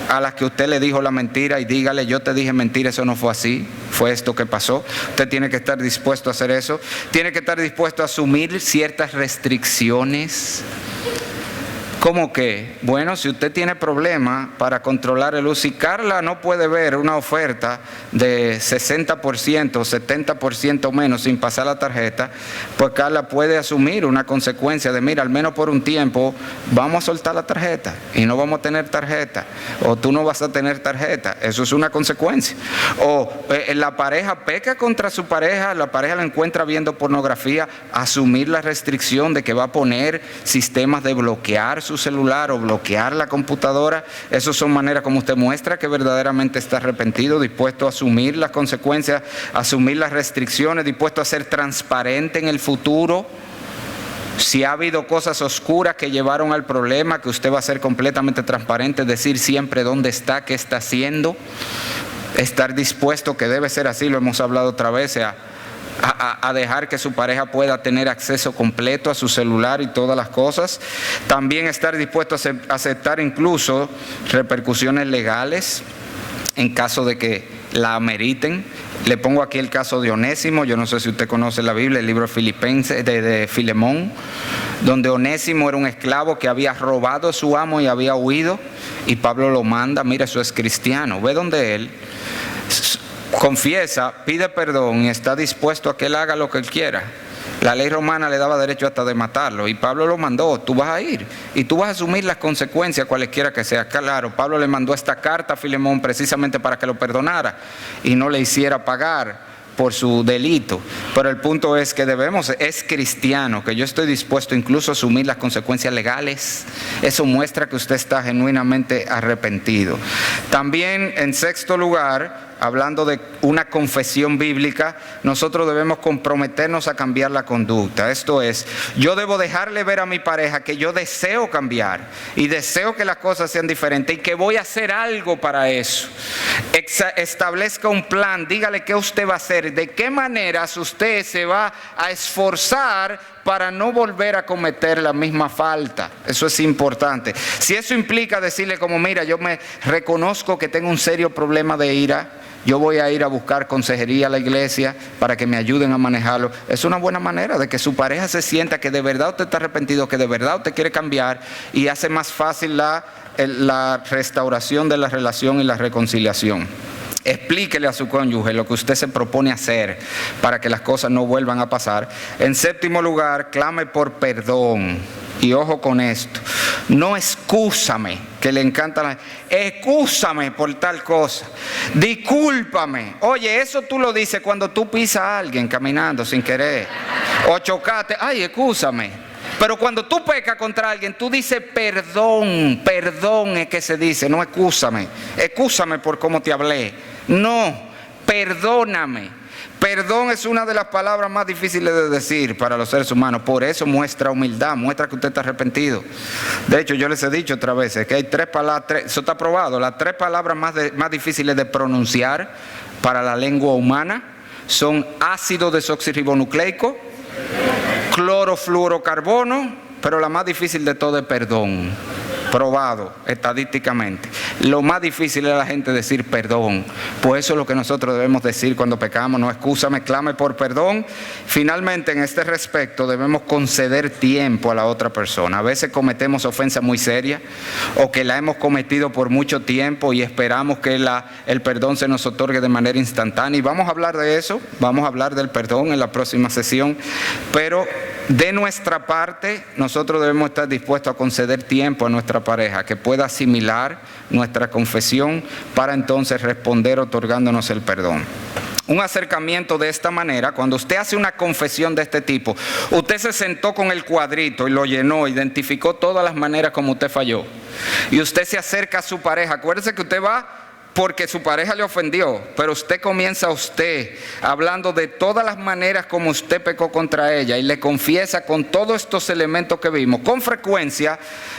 a las que usted le dijo la mentira y dígale: yo te dije mentira, eso no fue así, fue esto que pasó. Usted tiene que estar dispuesto a hacer eso, tiene que estar dispuesto a asumir ciertas restricciones. ¿Cómo que? Bueno, si usted tiene problemas para controlar el uso, si Carla no puede ver una oferta de 60%, 70% menos sin pasar la tarjeta, pues Carla puede asumir una consecuencia de: mira, al menos por un tiempo vamos a soltar la tarjeta y no vamos a tener tarjeta, o tú no vas a tener tarjeta. Eso es una consecuencia. O la pareja peca contra su pareja, la pareja la encuentra viendo pornografía, asumir la restricción de que va a poner sistemas de bloquear su celular o bloquear la computadora. Esas son maneras como usted muestra que verdaderamente está arrepentido, dispuesto a asumir las consecuencias, asumir las restricciones, dispuesto a ser transparente en el futuro. Si ha habido cosas oscuras que llevaron al problema, que usted va a ser completamente transparente, decir siempre dónde está, qué está haciendo, estar dispuesto, que debe ser así, lo hemos hablado otra vez, a dejar que su pareja pueda tener acceso completo a su celular y todas las cosas. También estar dispuesto a aceptar incluso repercusiones legales en caso de que la ameriten. Le pongo aquí el caso de Onésimo. Yo no sé si usted conoce la Biblia, el libro Filipenses de Filemón, donde Onésimo era un esclavo que había robado a su amo y había huido, y Pablo lo manda: mira, eso es cristiano. Ve donde él confiesa, pide perdón y está dispuesto a que él haga lo que él quiera. La ley romana le daba derecho hasta de matarlo, y Pablo lo mandó: tú vas a ir y tú vas a asumir las consecuencias cualesquiera que sea. Claro, Pablo le mandó esta carta a Filemón precisamente para que lo perdonara y no le hiciera pagar por su delito. Pero el punto es que es cristiano, que yo estoy dispuesto incluso a asumir las consecuencias legales. Eso muestra que usted está genuinamente arrepentido. También, en sexto lugar, hablando de una confesión bíblica, nosotros debemos comprometernos a cambiar la conducta. Esto es, yo debo dejarle ver a mi pareja que yo deseo cambiar y deseo que las cosas sean diferentes y que voy a hacer algo para eso. Establezca un plan, dígale qué usted va a hacer, de qué maneras usted se va a esforzar para no volver a cometer la misma falta. Eso es importante. Si eso implica decirle como: mira, yo me reconozco que tengo un serio problema de ira, yo voy a ir a buscar consejería a la iglesia para que me ayuden a manejarlo. Es una buena manera de que su pareja se sienta que de verdad usted está arrepentido, que de verdad usted quiere cambiar, y hace más fácil la restauración de la relación y la reconciliación. Explíquele a su cónyuge lo que usted se propone hacer para que las cosas no vuelvan a pasar. En séptimo lugar, clame por perdón. Y ojo con esto: no excúsame, que le encanta excúsame por tal cosa, discúlpame. Oye, eso tú lo dices cuando tú pisas a alguien caminando sin querer o chocaste: ay, excúsame. Pero cuando tú pecas contra alguien, tú dices perdón. Perdón es que se dice, no excúsame. Excúsame por cómo te hablé. No, perdóname. Perdón es una de las palabras más difíciles de decir para los seres humanos. Por eso muestra humildad, muestra que usted está arrepentido. De hecho, yo les he dicho otras veces que hay 3 palabras, eso está probado, las 3 palabras más difíciles de pronunciar para la lengua humana son ácido desoxirribonucleico, clorofluorocarbono, pero la más difícil de todo es perdón. Probado estadísticamente. Lo más difícil es la gente decir perdón. Pues eso es lo que nosotros debemos decir cuando pecamos. No, excúsame, clame por perdón. Finalmente, en este respecto, debemos conceder tiempo a la otra persona. A veces cometemos ofensas muy serias o que la hemos cometido por mucho tiempo y esperamos que el perdón se nos otorgue de manera instantánea. Y vamos a hablar de eso, vamos a hablar del perdón en la próxima sesión. Pero de nuestra parte, nosotros debemos estar dispuestos a conceder tiempo a nuestra pareja que pueda asimilar nuestra confesión para entonces responder otorgándonos el perdón. Un acercamiento de esta manera, cuando usted hace una confesión de este tipo, usted se sentó con el cuadrito y lo llenó, identificó todas las maneras como usted falló. Y usted se acerca a su pareja. Acuérdese que usted va porque su pareja le ofendió, pero usted comienza hablando de todas las maneras como usted pecó contra ella y le confiesa con todos estos elementos que vimos. Con frecuencia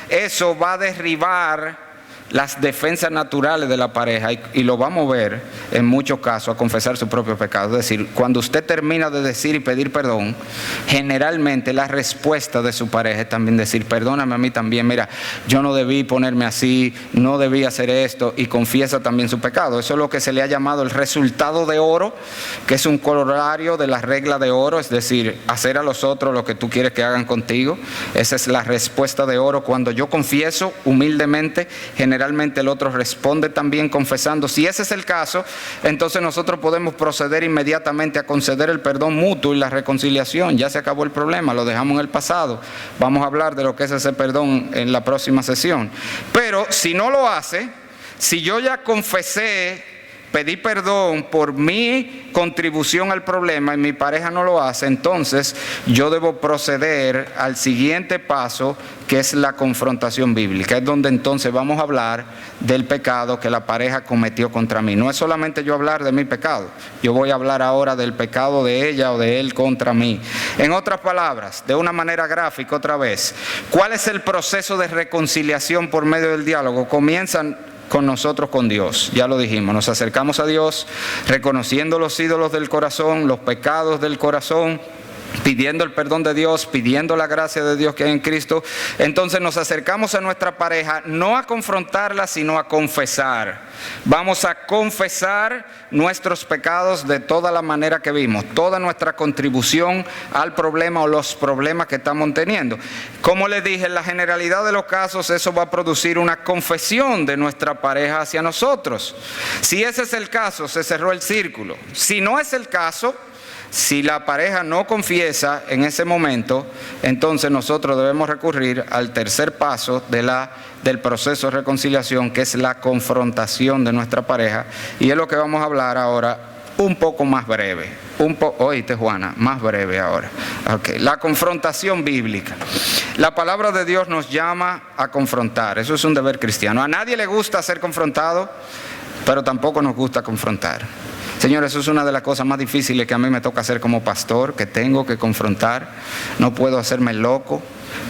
eso va a derribar las defensas naturales de la pareja y lo vamos a ver en muchos casos a confesar su propio pecado. Es decir, cuando usted termina de decir y pedir perdón, generalmente la respuesta de su pareja es también decir, perdóname a mí también, mira, yo no debí ponerme así, no debí hacer esto, y confiesa también su pecado. Eso es lo que se le ha llamado el resultado de oro, que es un corolario de la regla de oro, es decir, hacer a los otros lo que tú quieres que hagan contigo. Esa es la respuesta de oro. Cuando yo confieso humildemente, generalmente el otro responde también confesando. Si ese es el caso, entonces nosotros podemos proceder inmediatamente a conceder el perdón mutuo y la reconciliación. Ya se acabó el problema, lo dejamos en el pasado. Vamos a hablar de lo que es ese perdón en la próxima sesión. Pero si no lo hace, si yo ya confesé, pedí perdón por mi contribución al problema y mi pareja no lo hace, entonces yo debo proceder al siguiente paso, que es la confrontación bíblica. Es donde entonces vamos a hablar del pecado que la pareja cometió contra mí. No es solamente yo hablar de mi pecado, yo voy a hablar ahora del pecado de ella o de él contra mí. En otras palabras, de una manera gráfica otra vez, ¿cuál es el proceso de reconciliación por medio del diálogo? Comienzan con nosotros, con Dios. Ya lo dijimos, nos acercamos a Dios reconociendo los ídolos del corazón, los pecados del corazón, pidiendo el perdón de Dios, pidiendo la gracia de Dios que hay en Cristo. Entonces nos acercamos a nuestra pareja no a confrontarla, sino a confesar. Vamos a confesar nuestros pecados de toda la manera que vimos, toda nuestra contribución al problema o los problemas que estamos teniendo. Como les dije, en la generalidad de los casos eso va a producir una confesión de nuestra pareja hacia nosotros. Si ese es el caso, se cerró el círculo. Si no es el caso, si la pareja no confiesa en ese momento, entonces nosotros debemos recurrir al tercer paso del proceso de reconciliación, que es la confrontación de nuestra pareja. Y es lo que vamos a hablar ahora un poco más breve. Oíste, Juana, más breve ahora. Okay. La confrontación bíblica. La palabra de Dios nos llama a confrontar. Eso es un deber cristiano. A nadie le gusta ser confrontado, pero tampoco nos gusta confrontar. Señores, eso es una de las cosas más difíciles que a mí me toca hacer como pastor, que tengo que confrontar. No puedo hacerme loco,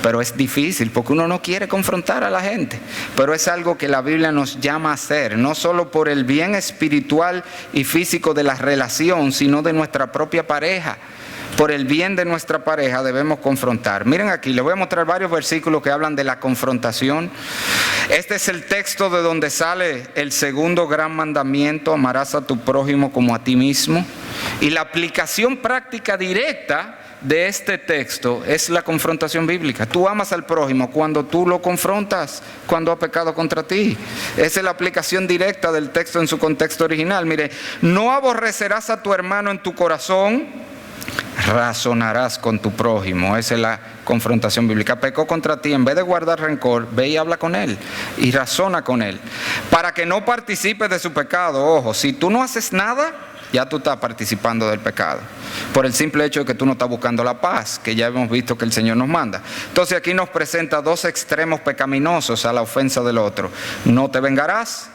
pero es difícil porque uno no quiere confrontar a la gente. Pero es algo que la Biblia nos llama a hacer, no solo por el bien espiritual y físico de la relación, sino de nuestra propia pareja. Por el bien de nuestra pareja debemos confrontar. Miren aquí, les voy a mostrar varios versículos que hablan de la confrontación. Este es el texto de donde sale el segundo gran mandamiento: amarás a tu prójimo como a ti mismo. Y la aplicación práctica directa de este texto es la confrontación bíblica. Tú amas al prójimo cuando tú lo confrontas, cuando ha pecado contra ti. Esa es la aplicación directa del texto en su contexto original. Mire, no aborrecerás a tu hermano en tu corazón, razonarás con tu prójimo. Esa es la confrontación bíblica. Pecó contra ti, en vez de guardar rencor, ve y habla con él y razona con él, para que no participes de su pecado. Ojo, si tú no haces nada, ya tú estás participando del pecado, por el simple hecho de que tú no estás buscando la paz, que ya hemos visto que el Señor nos manda. Entonces aquí nos presenta dos extremos pecaminosos a la ofensa del otro. No te vengarás,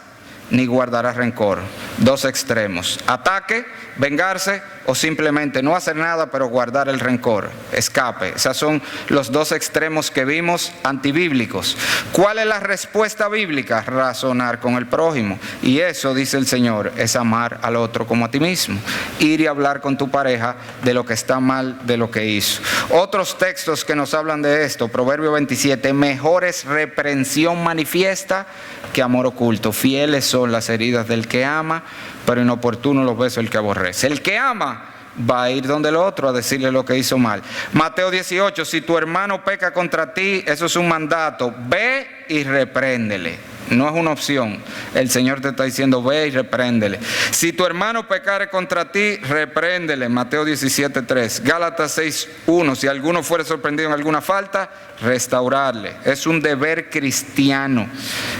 ni guardarás rencor. Dos extremos: ataque, vengarse, o simplemente no hacer nada pero guardar el rencor, escape. Esos son los dos extremos que vimos antibíblicos. ¿Cuál es la respuesta bíblica? Razonar con el prójimo. Y eso, dice el Señor, es amar al otro como a ti mismo. Ir y hablar con tu pareja de lo que está mal, de lo que hizo. Otros textos que nos hablan de esto: Proverbio 27, mejor es reprensión manifiesta que amor oculto. Fieles son las heridas del que ama, pero inoportuno los besos del que aborrece. El que ama va a ir donde el otro a decirle lo que hizo mal. Mateo 18, si tu hermano peca contra ti, eso es un mandato: ve y repréndele. No es una opción. El Señor te está diciendo: ve y repréndele. Si tu hermano pecare contra ti, repréndele. Mateo 17:3. Gálatas 6:1. Si alguno fuere sorprendido en alguna falta, restaurarle. Es un deber cristiano.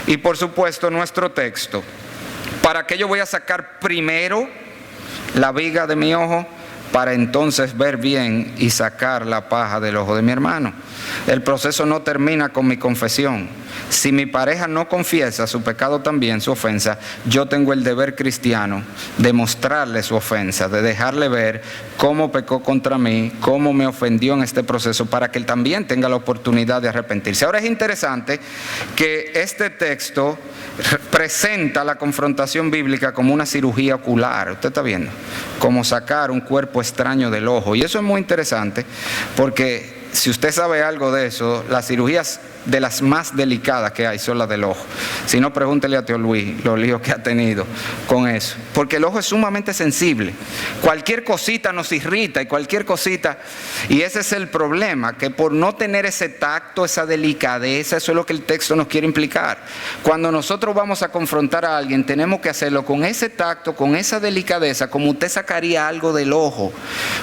Y por supuesto nuestro texto: ¿para qué yo voy a sacar primero la viga de mi ojo? Para entonces ver bien y sacar la paja del ojo de mi hermano. El proceso no termina con mi confesión. Si mi pareja no confiesa su pecado también, su ofensa, yo tengo el deber cristiano de mostrarle su ofensa, de dejarle ver cómo pecó contra mí, cómo me ofendió en este proceso, para que él también tenga la oportunidad de arrepentirse. Ahora es interesante que este texto presenta la confrontación bíblica como una cirugía ocular. Usted está viendo, como sacar un cuerpo extraño del ojo. Y eso es muy interesante porque si usted sabe algo de eso, las cirugías de las más delicadas que hay son las del ojo. Si no, pregúntele a Tío Luis los líos que ha tenido con eso. Porque el ojo es sumamente sensible. Cualquier cosita nos irrita y cualquier cosita. Y ese es el problema, que por no tener ese tacto, esa delicadeza, eso es lo que el texto nos quiere implicar. Cuando nosotros vamos a confrontar a alguien, tenemos que hacerlo con ese tacto, con esa delicadeza, como usted sacaría algo del ojo.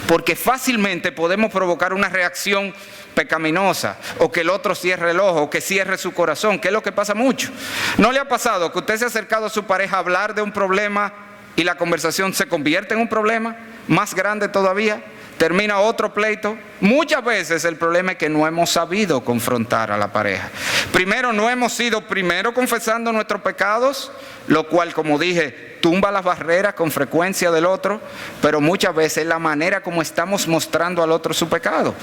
Porque fácilmente podemos provocar una reacción pecaminosa, o que el otro cierre el ojo, o que cierre su corazón, que es lo que pasa mucho. ¿No le ha pasado que usted se ha acercado a su pareja a hablar de un problema y la conversación se convierte en un problema más grande todavía? Termina otro pleito. Muchas veces el problema es que no hemos sabido confrontar a la pareja. Primero, no hemos sido confesando nuestros pecados, lo cual, como dije, tumba las barreras con frecuencia del otro, pero muchas veces es la manera como estamos mostrando al otro su pecado.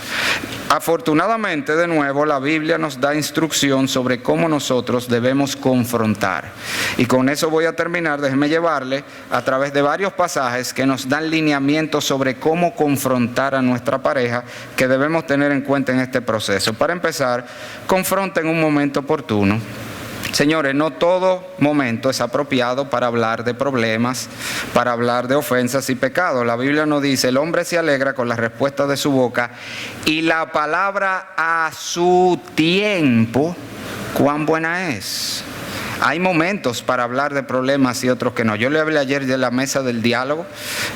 Afortunadamente, de nuevo, la Biblia nos da instrucción sobre cómo nosotros debemos confrontar. Y con eso voy a terminar. Déjeme llevarle a través de varios pasajes que nos dan lineamientos sobre cómo confrontar a nuestra pareja, que debemos tener en cuenta en este proceso. Para empezar, confronta en un momento oportuno. Señores, no todo momento es apropiado para hablar de problemas, para hablar de ofensas y pecados. La Biblia nos dice: el hombre se alegra con la respuesta de su boca, y la palabra a su tiempo, cuán buena es. Hay momentos para hablar de problemas y otros que no. Yo le hablé ayer de la mesa del diálogo.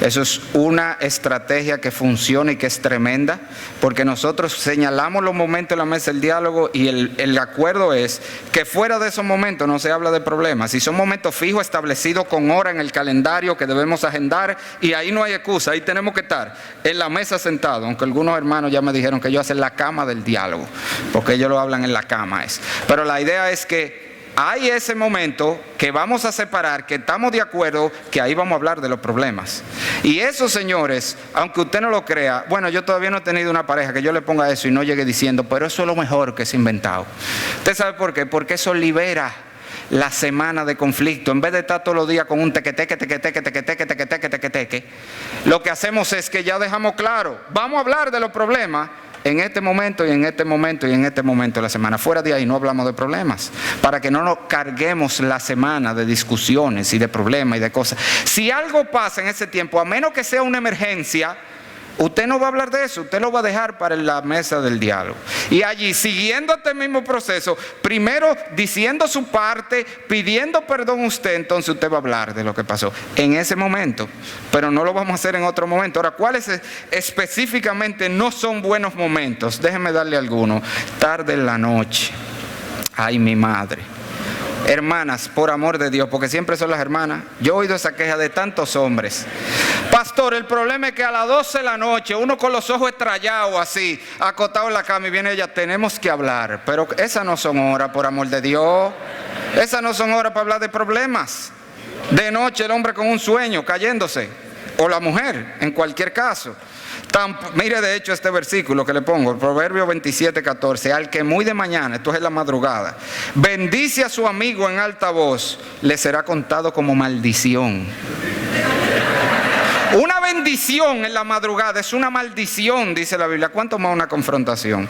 Eso es una estrategia que funciona y que es tremenda, porque nosotros señalamos los momentos de la mesa del diálogo y el acuerdo es que fuera de esos momentos no se habla de problemas. Si son momentos fijos, establecidos con hora en el calendario que debemos agendar, y ahí no hay excusa, ahí tenemos que estar en la mesa sentados. Aunque algunos hermanos ya me dijeron que ellos hacen la cama del diálogo, porque ellos lo hablan en la cama. Pero la idea es que hay ese momento que vamos a separar, que estamos de acuerdo, que ahí vamos a hablar de los problemas. Y eso, señores, aunque usted no lo crea, bueno, yo todavía no he tenido una pareja que yo le ponga eso y no llegue diciendo: pero eso es lo mejor que se ha inventado. ¿Usted sabe por qué? Porque eso libera la semana de conflicto. En vez de estar todos los días con un tequeteque, lo que hacemos es que ya dejamos claro: vamos a hablar de los problemas en este momento y en este momento y en este momento de la semana. Fuera de ahí no hablamos de problemas, para que no nos carguemos la semana de discusiones y de problemas y de cosas. Si algo pasa en ese tiempo, a menos que sea una emergencia, usted no va a hablar de eso, usted lo va a dejar para la mesa del diálogo. Y allí, siguiendo este mismo proceso, primero diciendo su parte, pidiendo perdón a usted, entonces usted va a hablar de lo que pasó en ese momento, pero no lo vamos a hacer en otro momento. Ahora, ¿cuáles específicamente no son buenos momentos? Déjeme darle algunos. Tarde en la noche. Ay, mi madre. Hermanas, por amor de Dios, porque siempre son las hermanas. Yo he oído esa queja de tantos hombres. Pastor, el problema es que a las 12 de la noche, uno con los ojos estrellados así, acostado en la cama, y viene ella, tenemos que hablar. Pero esas no son horas, por amor de Dios. Esas no son horas para hablar de problemas. De noche el hombre con un sueño, cayéndose. O la mujer, en cualquier caso. Mire de hecho este versículo que le pongo, el Proverbio 27:14. Al que muy de mañana, esto es en la madrugada, bendice a su amigo en alta voz, le será contado como maldición. Una bendición en la madrugada es una maldición, dice la Biblia. ¿Cuánto más una confrontación?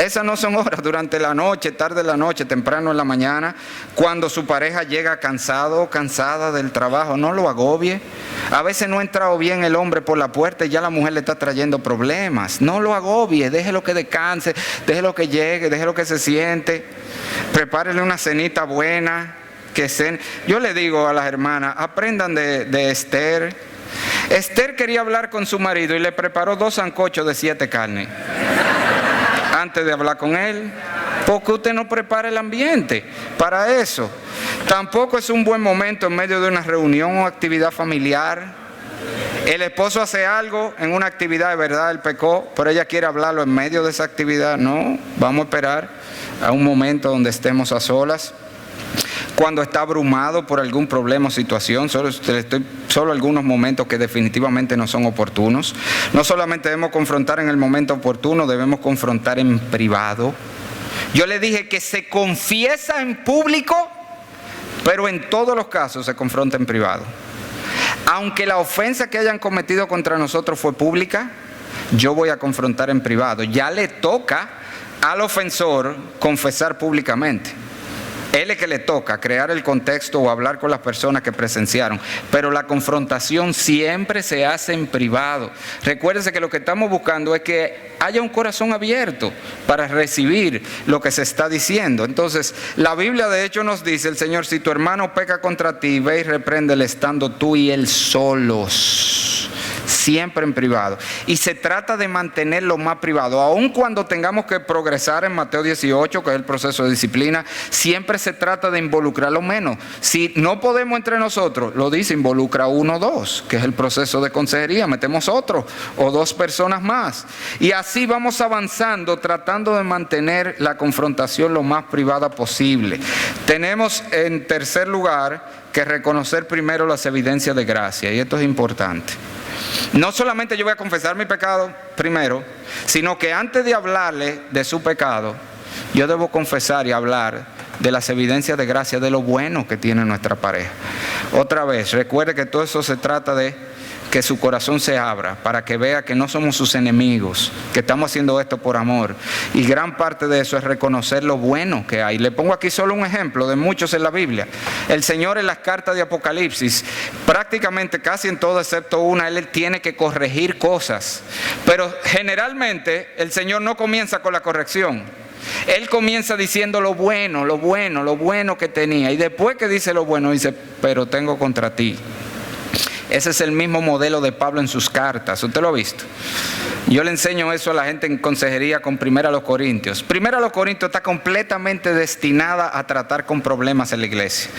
Esas no son horas durante la noche, tarde de la noche, temprano en la mañana, cuando su pareja llega cansado o cansada del trabajo. No lo agobie. A veces no ha entrado bien el hombre por la puerta y ya la mujer le está trayendo problemas. No lo agobie, déjelo que descanse, déjelo que llegue, déjelo que se siente. Prepárele una cenita buena. Yo le digo a las hermanas, aprendan de Esther. Esther quería hablar con su marido y le preparó 2 sancochos de 7 carnes antes de hablar con él. Porque usted no prepara el ambiente para eso. Tampoco es un buen momento en medio de una reunión o actividad familiar. El esposo hace algo en una actividad, de verdad él pecó, pero ella quiere hablarlo en medio de esa actividad. No, vamos a esperar a un momento donde estemos a solas. Cuando está abrumado por algún problema o situación, solo algunos momentos que definitivamente no son oportunos. No solamente debemos confrontar en el momento oportuno, debemos confrontar en privado. Yo le dije que se confiesa en público, pero en todos los casos se confronta en privado. Aunque la ofensa que hayan cometido contra nosotros fue pública, yo voy a confrontar en privado. Ya le toca al ofensor confesar públicamente. Él es que le toca crear el contexto o hablar con las personas que presenciaron. Pero la confrontación siempre se hace en privado. Recuérdense que lo que estamos buscando es que haya un corazón abierto para recibir lo que se está diciendo. Entonces, la Biblia de hecho nos dice, el Señor, si tu hermano peca contra ti, ve y repréndele estando tú y él solos. Siempre en privado. Y se trata de mantenerlo más privado. Aun cuando tengamos que progresar en Mateo 18, que es el proceso de disciplina, siempre se trata de involucrarlo menos. Si no podemos entre nosotros, lo dice, involucra 1 o 2, que es el proceso de consejería. Metemos otro o 2 personas más. Y así vamos avanzando, tratando de mantener la confrontación lo más privada posible. Tenemos en tercer lugar que reconocer primero las evidencias de gracia. Y esto es importante. No solamente yo voy a confesar mi pecado primero, sino que antes de hablarle de su pecado, yo debo confesar y hablar de las evidencias de gracia, de lo bueno que tiene nuestra pareja. Otra vez, recuerde que todo eso se trata de que su corazón se abra para que vea que no somos sus enemigos, que estamos haciendo esto por amor. Y gran parte de eso es reconocer lo bueno que hay. Le pongo aquí solo un ejemplo de muchos en la Biblia. El Señor en las cartas de Apocalipsis, prácticamente casi en todo excepto una, Él tiene que corregir cosas. Pero generalmente el Señor no comienza con la corrección. Él comienza diciendo lo bueno que tenía. Y después que dice lo bueno, dice, pero tengo contra ti. Ese es el mismo modelo de Pablo en sus cartas. ¿Usted lo ha visto? Yo le enseño eso a la gente en consejería con 1 Corintios. 1 Corintios está completamente destinada a tratar con problemas en la iglesia.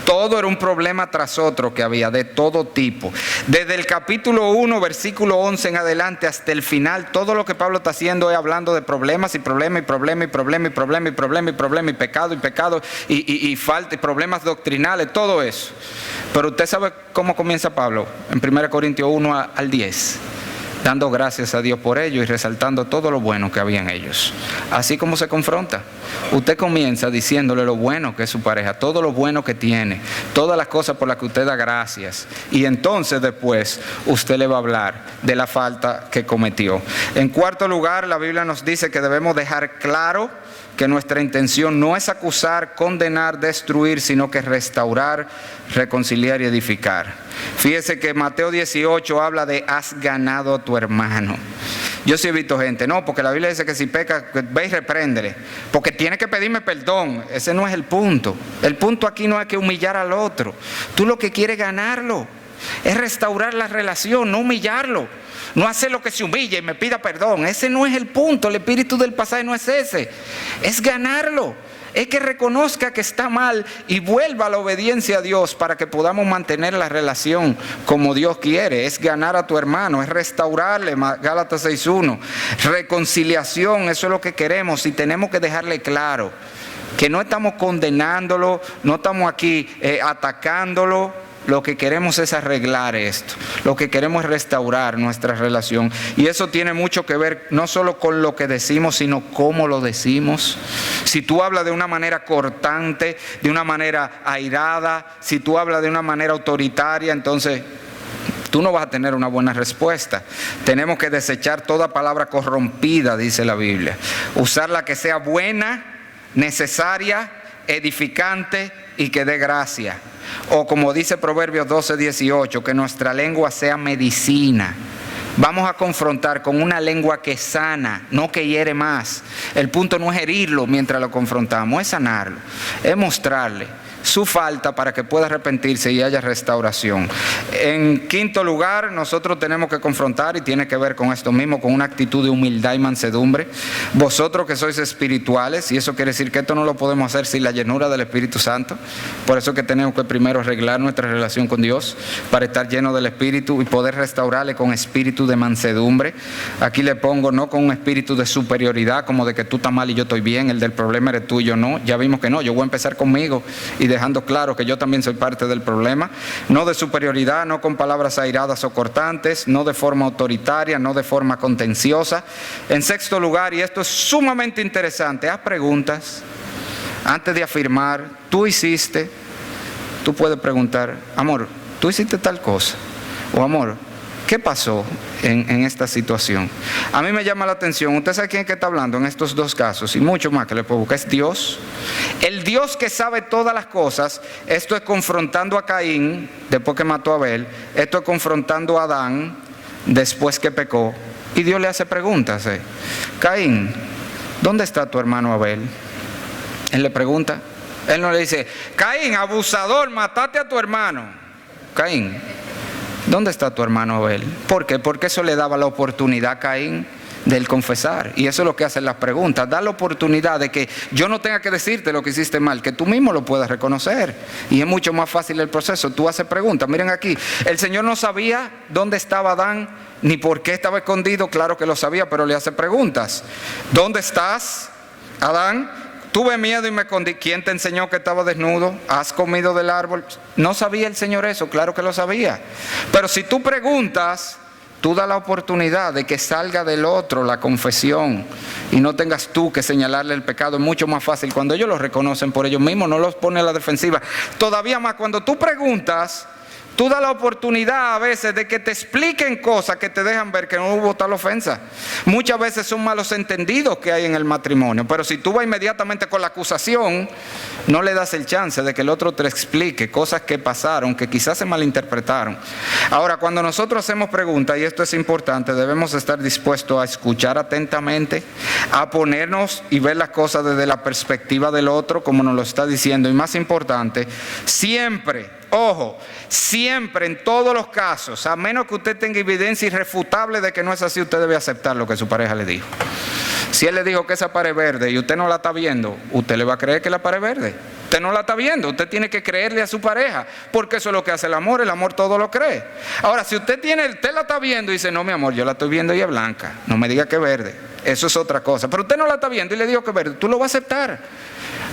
Todo era un problema tras otro que había, de todo tipo. Desde el capítulo 1, versículo 11 en adelante hasta el final, todo lo que Pablo está haciendo es hablando de problemas y problemas y problemas y problemas y problemas y problemas y problemas y pecado y falta y problemas doctrinales, todo eso. Pero usted sabe cómo comienza Pablo en 1 Corintios 1 al 10. Dando gracias a Dios por ello y resaltando todo lo bueno que había en ellos. Así como se confronta. Usted comienza diciéndole lo bueno que es su pareja, todo lo bueno que tiene, todas las cosas por las que usted da gracias. Y entonces después usted le va a hablar de la falta que cometió. En cuarto lugar, la Biblia nos dice que debemos dejar claro que nuestra intención no es acusar, condenar, destruir, sino que restaurar, reconciliar y edificar. Fíjese que Mateo 18 habla de has ganado a tu hermano. Yo sí he visto gente, no, porque la Biblia dice que si peca, ve y repréndele, porque tiene que pedirme perdón. Ese no es el punto. El punto aquí no es que humillar al otro. Tú lo que quieres es ganarlo, es restaurar la relación, no humillarlo. no hacer lo que se humille y me pida perdón. Ese no es el punto, el espíritu del pasaje no es ese, es ganarlo. Es que reconozca que está mal y vuelva a la obediencia a Dios para que podamos mantener la relación como Dios quiere. Es ganar a tu hermano, es restaurarle, Gálatas 6:1. Reconciliación, eso es lo que queremos, y tenemos que dejarle claro que no estamos condenándolo, no estamos aquí atacándolo. Lo que queremos es arreglar esto, lo que queremos es restaurar nuestra relación, y eso tiene mucho que ver no solo con lo que decimos, sino cómo lo decimos. Si tú hablas de una manera cortante, de una manera airada, si tú hablas de una manera autoritaria, entonces tú no vas a tener una buena respuesta. Tenemos que desechar toda palabra corrompida, dice la Biblia, usar la que sea buena, necesaria, edificante y que dé gracia. O como dice Proverbios 12:18, que nuestra lengua sea medicina. Vamos a confrontar con una lengua que sana, no que hiere más. El punto no es herirlo mientras lo confrontamos, es sanarlo, es mostrarle su falta para que pueda arrepentirse y haya restauración. En quinto lugar, nosotros tenemos que confrontar, y tiene que ver con esto mismo, con una actitud de humildad y mansedumbre. Vosotros que sois espirituales, y eso quiere decir que esto no lo podemos hacer sin la llenura del Espíritu Santo. Por eso que tenemos que primero arreglar nuestra relación con Dios para estar llenos del Espíritu y poder restaurarle con espíritu de mansedumbre. Aquí le pongo, no con un espíritu de superioridad, como de que tú estás mal y yo estoy bien, el del problema eres tú y yo no. Ya vimos que no, yo voy a empezar conmigo y dejando claro que yo también soy parte del problema. No de superioridad, no con palabras airadas o cortantes, no de forma autoritaria, no de forma contenciosa. En sexto lugar, y esto es sumamente interesante, haz preguntas antes de afirmar. Tú hiciste, tú puedes preguntar, amor, tú hiciste tal cosa, o amor, ¿qué pasó en esta situación? A mí me llama la atención, usted sabe quién es que está hablando en estos dos casos, y mucho más que le puedo buscar, es Dios. El Dios que sabe todas las cosas. Esto es confrontando a Caín después que mató a Abel, esto es confrontando a Adán después que pecó, y Dios le hace preguntas. Caín, ¿dónde está tu hermano Abel? Él le pregunta, él no le dice, Caín, abusador, mataste a tu hermano. Caín, ¿dónde está tu hermano Abel? ¿Por qué? Porque eso le daba la oportunidad a Caín de él confesar. Y eso es lo que hacen las preguntas. Da la oportunidad de que yo no tenga que decirte lo que hiciste mal, que tú mismo lo puedas reconocer. Y es mucho más fácil el proceso. Tú haces preguntas. Miren aquí, el Señor no sabía dónde estaba Adán, ni por qué estaba escondido. Claro que lo sabía, pero le hace preguntas. ¿Dónde estás, Adán? Tuve miedo y me escondí. ¿Quién te enseñó que estaba desnudo? ¿Has comido del árbol? ¿No sabía el Señor eso? Claro que lo sabía. Pero si tú preguntas, tú das la oportunidad de que salga del otro la confesión y no tengas tú que señalarle el pecado. Es mucho más fácil cuando ellos lo reconocen por ellos mismos, no los pone a la defensiva. Todavía más cuando tú preguntas, tú das la oportunidad a veces de que te expliquen cosas que te dejan ver que no hubo tal ofensa. Muchas veces son malos entendidos que hay en el matrimonio, pero si tú vas inmediatamente con la acusación, no le das el chance de que el otro te explique cosas que pasaron, que quizás se malinterpretaron. Ahora, cuando nosotros hacemos preguntas, y esto es importante, debemos estar dispuestos a escuchar atentamente, a ponernos y ver las cosas desde la perspectiva del otro, como nos lo está diciendo, y más importante, siempre, ojo, siempre en todos los casos, a menos que usted tenga evidencia irrefutable de que no es así, usted debe aceptar lo que su pareja le dijo. Si él le dijo que esa pared verde y usted no la está viendo, usted le va a creer que la pared verde. Usted no la está viendo, usted tiene que creerle a su pareja, porque eso es lo que hace el amor todo lo cree. Ahora, si usted la está viendo y dice, no mi amor, yo la estoy viendo y es blanca, no me diga que es verde, eso es otra cosa. Pero usted no la está viendo y le digo que es verde, tú lo vas a aceptar.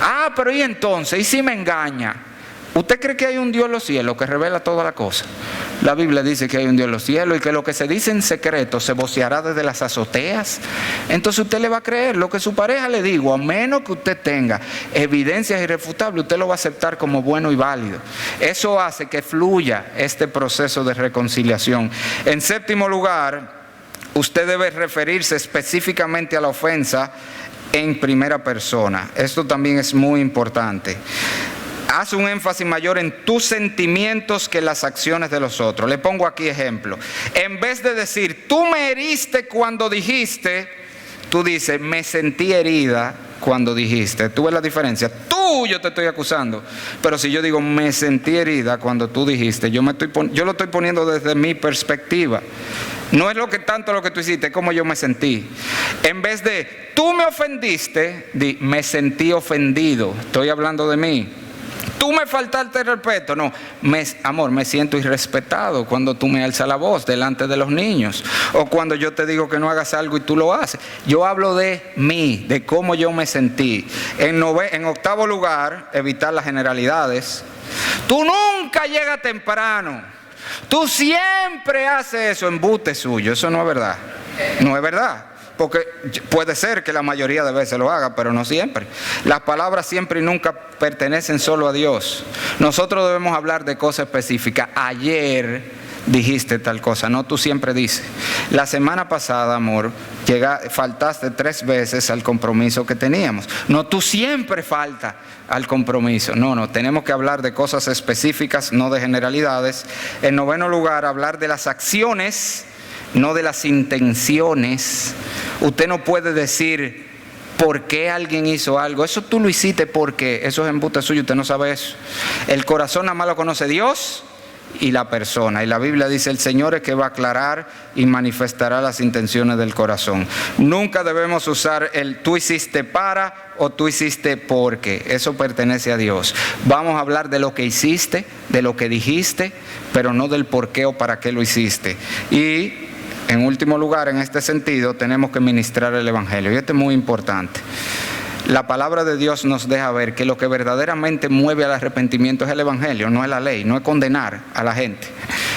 Ah, pero ¿y entonces? ¿Y si me engaña? ¿Usted cree que hay un Dios en los cielos que revela toda la cosa? La Biblia dice que hay un Dios en los cielos y que lo que se dice en secreto se voceará desde las azoteas. Entonces usted le va a creer lo que su pareja le diga, a menos que usted tenga evidencias irrefutables, usted lo va a aceptar como bueno y válido. Eso hace que fluya este proceso de reconciliación. En séptimo lugar, usted debe referirse específicamente a la ofensa en primera persona. Esto también es muy importante. Haz un énfasis mayor en tus sentimientos que en las acciones de los otros. Le pongo aquí ejemplo. En vez de decir, tú me heriste cuando dijiste, tú dices, me sentí herida cuando dijiste. ¿Tú ves la diferencia? Yo te estoy acusando. Pero si yo digo, me sentí herida cuando tú dijiste, yo lo estoy poniendo desde mi perspectiva. No es tanto lo que tú hiciste, es como yo me sentí. En vez de, tú me ofendiste, di, me sentí ofendido. Estoy hablando de mí. Tú me faltaste el respeto. No, amor, me siento irrespetado cuando tú me alzas la voz delante de los niños. O cuando yo te digo que no hagas algo y tú lo haces. Yo hablo de mí, de cómo yo me sentí. En 8º lugar, evitar las generalidades. Tú nunca llegas temprano. Tú siempre haces eso, embuste suyo. Eso no es verdad. No es verdad. Porque puede ser que la mayoría de veces lo haga, pero no siempre. Las palabras siempre y nunca pertenecen solo a Dios. Nosotros debemos hablar de cosas específicas. Ayer dijiste tal cosa, no, tú siempre dices. La semana pasada, amor, faltaste 3 veces al compromiso que teníamos. No, tú siempre faltas al compromiso. No, tenemos que hablar de cosas específicas, no de generalidades. En 9º lugar, hablar de las acciones, no de las intenciones. Usted no puede decir por qué alguien hizo algo. Eso tú lo hiciste porque, eso es embuste suyo, usted no sabe eso. El corazón nada más lo conoce Dios y la persona. Y la Biblia dice, el Señor es que va a aclarar y manifestará las intenciones del corazón. Nunca debemos usar el tú hiciste para o tú hiciste porque. Eso pertenece a Dios. Vamos a hablar de lo que hiciste, de lo que dijiste, pero no del por qué o para qué lo hiciste. Y en último lugar, en este sentido, tenemos que ministrar el Evangelio. Y esto es muy importante. La palabra de Dios nos deja ver que lo que verdaderamente mueve al arrepentimiento es el Evangelio, no es la ley, no es condenar a la gente.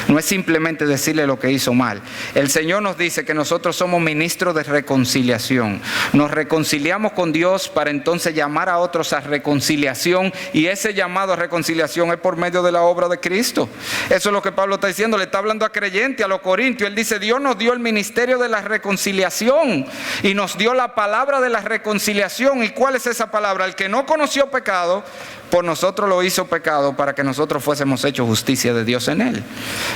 No es simplemente decirle lo que hizo mal. El Señor nos dice que nosotros somos ministros de reconciliación. Nos reconciliamos con Dios para entonces llamar a otros a reconciliación. Y ese llamado a reconciliación es por medio de la obra de Cristo. Eso es lo que Pablo está diciendo. Le está hablando a creyentes, a los corintios. Él dice, Dios nos dio el ministerio de la reconciliación. Y nos dio la palabra de la reconciliación. ¿Y cuál es esa palabra? El que no conoció pecado, por nosotros lo hizo pecado para que nosotros fuésemos hechos justicia de Dios en él.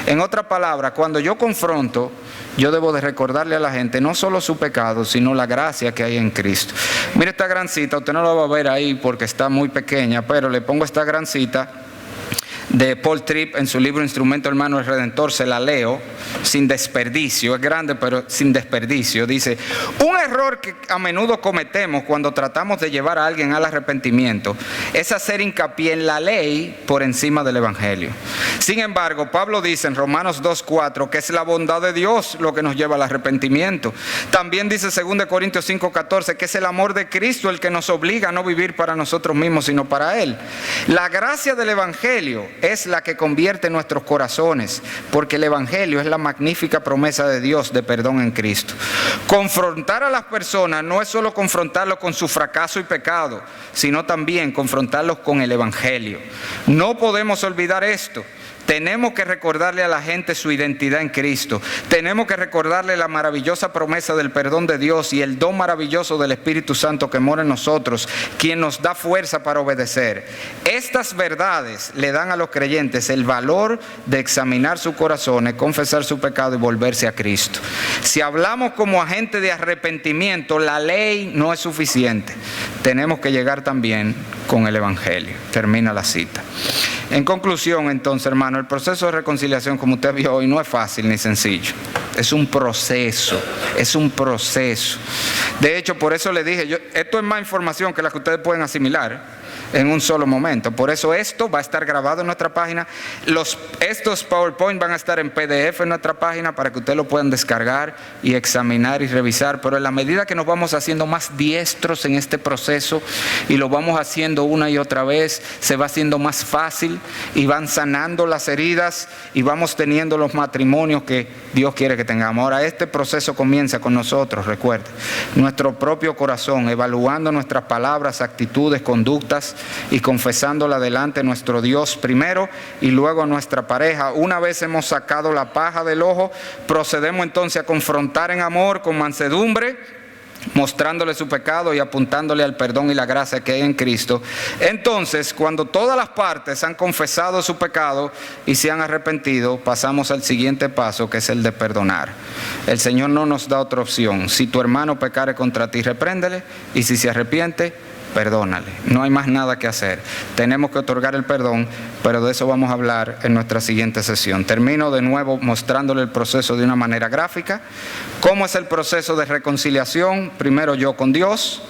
En otra palabra, cuando yo confronto, yo debo de recordarle a la gente no solo su pecado, sino la gracia que hay en Cristo. Mire esta gran cita, usted no la va a ver ahí porque está muy pequeña, pero le pongo esta gran cita de Paul Tripp en su libro Instrumento Hermano del Redentor. Se la leo sin desperdicio, es grande pero sin desperdicio. Dice, un error que a menudo cometemos cuando tratamos de llevar a alguien al arrepentimiento es hacer hincapié en la ley por encima del Evangelio. Sin embargo, Pablo dice en Romanos 2:4 que es la bondad de Dios lo que nos lleva al arrepentimiento. También dice 2 Corintios 5:14 que es el amor de Cristo el que nos obliga a no vivir para nosotros mismos sino para Él. La gracia del Evangelio es la que convierte nuestros corazones, porque el Evangelio es la magnífica promesa de Dios de perdón en Cristo. Confrontar a las personas no es solo confrontarlos con su fracaso y pecado, sino también confrontarlos con el Evangelio. No podemos olvidar esto. Tenemos que recordarle a la gente su identidad en Cristo. Tenemos que recordarle la maravillosa promesa del perdón de Dios y el don maravilloso del Espíritu Santo que mora en nosotros, quien nos da fuerza para obedecer. Estas verdades le dan a los creyentes el valor de examinar sus corazones, confesar su pecado y volverse a Cristo. Si hablamos como agente de arrepentimiento, la ley no es suficiente. Tenemos que llegar también con el Evangelio. Termina la cita. En conclusión, entonces, hermano, el proceso de reconciliación, como usted vio hoy, no es fácil ni sencillo. Es un proceso, es un proceso. De hecho, por eso le dije, esto es más información que la que ustedes pueden asimilar en un solo momento. Por eso esto va a estar grabado en nuestra página. Estos PowerPoint van a estar en PDF en nuestra página para que ustedes lo puedan descargar y examinar y revisar. Pero en la medida que nos vamos haciendo más diestros en este proceso y lo vamos haciendo una y otra vez, se va haciendo más fácil y van sanando las heridas y vamos teniendo los matrimonios que Dios quiere que tengamos. Ahora, este proceso comienza con nosotros, recuerden, nuestro propio corazón, evaluando nuestras palabras, actitudes, conductas y confesándola delante de nuestro Dios primero y luego a nuestra pareja. Una vez hemos sacado la paja del ojo, procedemos entonces a confrontar en amor, con mansedumbre, mostrándole su pecado y apuntándole al perdón y la gracia que hay en Cristo. Entonces, cuando todas las partes han confesado su pecado y se han arrepentido, pasamos al siguiente paso, que es el de perdonar. El Señor no nos da otra opción. Si tu hermano pecare contra ti, repréndele, y si se arrepiente, perdónale. No hay más nada que hacer. Tenemos que otorgar el perdón, pero de eso vamos a hablar en nuestra siguiente sesión. Termino de nuevo mostrándole el proceso de una manera gráfica. ¿Cómo es el proceso de reconciliación? Primero yo con Dios,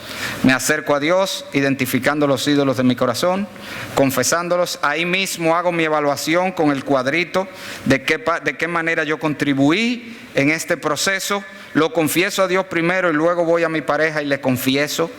me acerco a Dios identificando los ídolos de mi corazón, confesándolos. Ahí mismo hago mi evaluación con el cuadrito de qué manera yo contribuí en este proceso. Lo confieso a Dios primero y luego voy a mi pareja y le confieso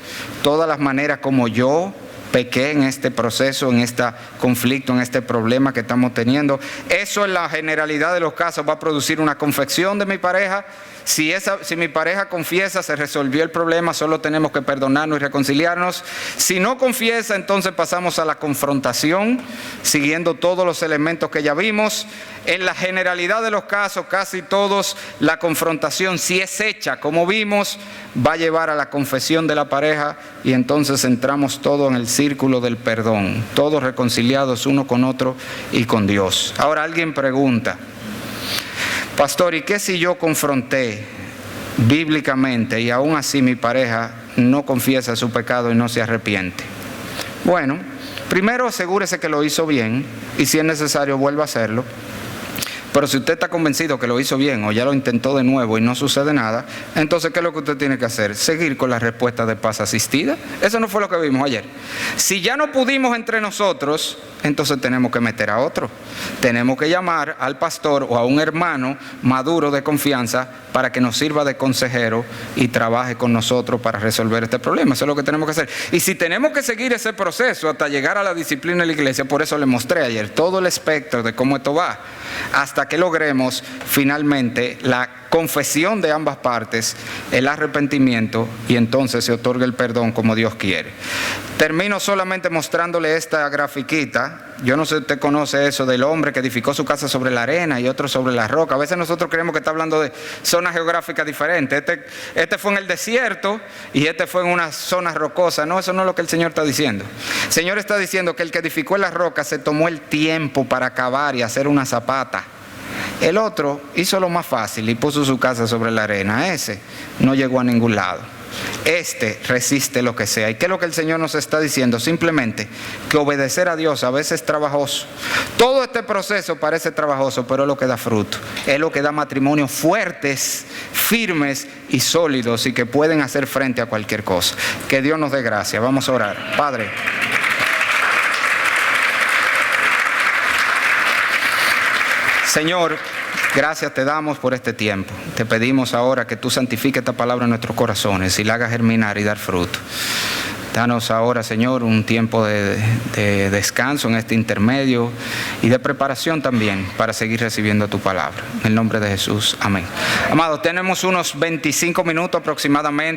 todas las maneras como yo pequé en este proceso, en este conflicto, en este problema que estamos teniendo. Eso en la generalidad de los casos va a producir una confesión de mi pareja. Si mi pareja confiesa, se resolvió el problema, solo tenemos que perdonarnos y reconciliarnos. Si no confiesa, entonces pasamos a la confrontación, siguiendo todos los elementos que ya vimos. En la generalidad de los casos, casi todos, la confrontación, si es hecha, como vimos, va a llevar a la confesión de la pareja y entonces entramos todos en el círculo del perdón, todos reconciliados uno con otro y con Dios. Ahora alguien pregunta: pastor, ¿y qué si yo confronté bíblicamente y aún así mi pareja no confiesa su pecado y no se arrepiente? Bueno, primero asegúrese que lo hizo bien y si es necesario vuelva a hacerlo. Pero si usted está convencido que lo hizo bien o ya lo intentó de nuevo y no sucede nada, entonces ¿qué es lo que usted tiene que hacer? Seguir con la respuesta de paz asistida. Eso no fue lo que vimos ayer. Si ya no pudimos entre nosotros, entonces tenemos que meter a otro. Tenemos que llamar al pastor o a un hermano maduro de confianza para que nos sirva de consejero y trabaje con nosotros para resolver este problema. Eso es lo que tenemos que hacer. Y si tenemos que seguir ese proceso hasta llegar a la disciplina de la iglesia, por eso le mostré ayer todo el espectro de cómo esto va, hasta que logremos finalmente la confesión de ambas partes, el arrepentimiento y entonces se otorga el perdón como Dios quiere. Termino solamente mostrándole esta grafiquita. Yo no sé si usted conoce eso del hombre que edificó su casa sobre la arena y otro sobre la roca. A veces nosotros creemos que está hablando de zonas geográficas diferentes. Este fue en el desierto y este fue en una zona rocosa. No, eso no es lo que el Señor está diciendo. El Señor está diciendo que el que edificó en la roca se tomó el tiempo para cavar y hacer una zapata. El otro hizo lo más fácil y puso su casa sobre la arena. Ese no llegó a ningún lado. Este resiste lo que sea. ¿Y qué es lo que el Señor nos está diciendo? Simplemente que obedecer a Dios a veces es trabajoso. Todo este proceso parece trabajoso, pero es lo que da fruto. Es lo que da matrimonios fuertes, firmes y sólidos y que pueden hacer frente a cualquier cosa. Que Dios nos dé gracia. Vamos a orar. Padre, Señor, gracias te damos por este tiempo. Te pedimos ahora que tú santifiques esta palabra en nuestros corazones y la hagas germinar y dar fruto. Danos ahora, Señor, un tiempo de descanso en este intermedio y de preparación también para seguir recibiendo tu palabra. En el nombre de Jesús, amén. Amados, tenemos unos 25 minutos aproximadamente.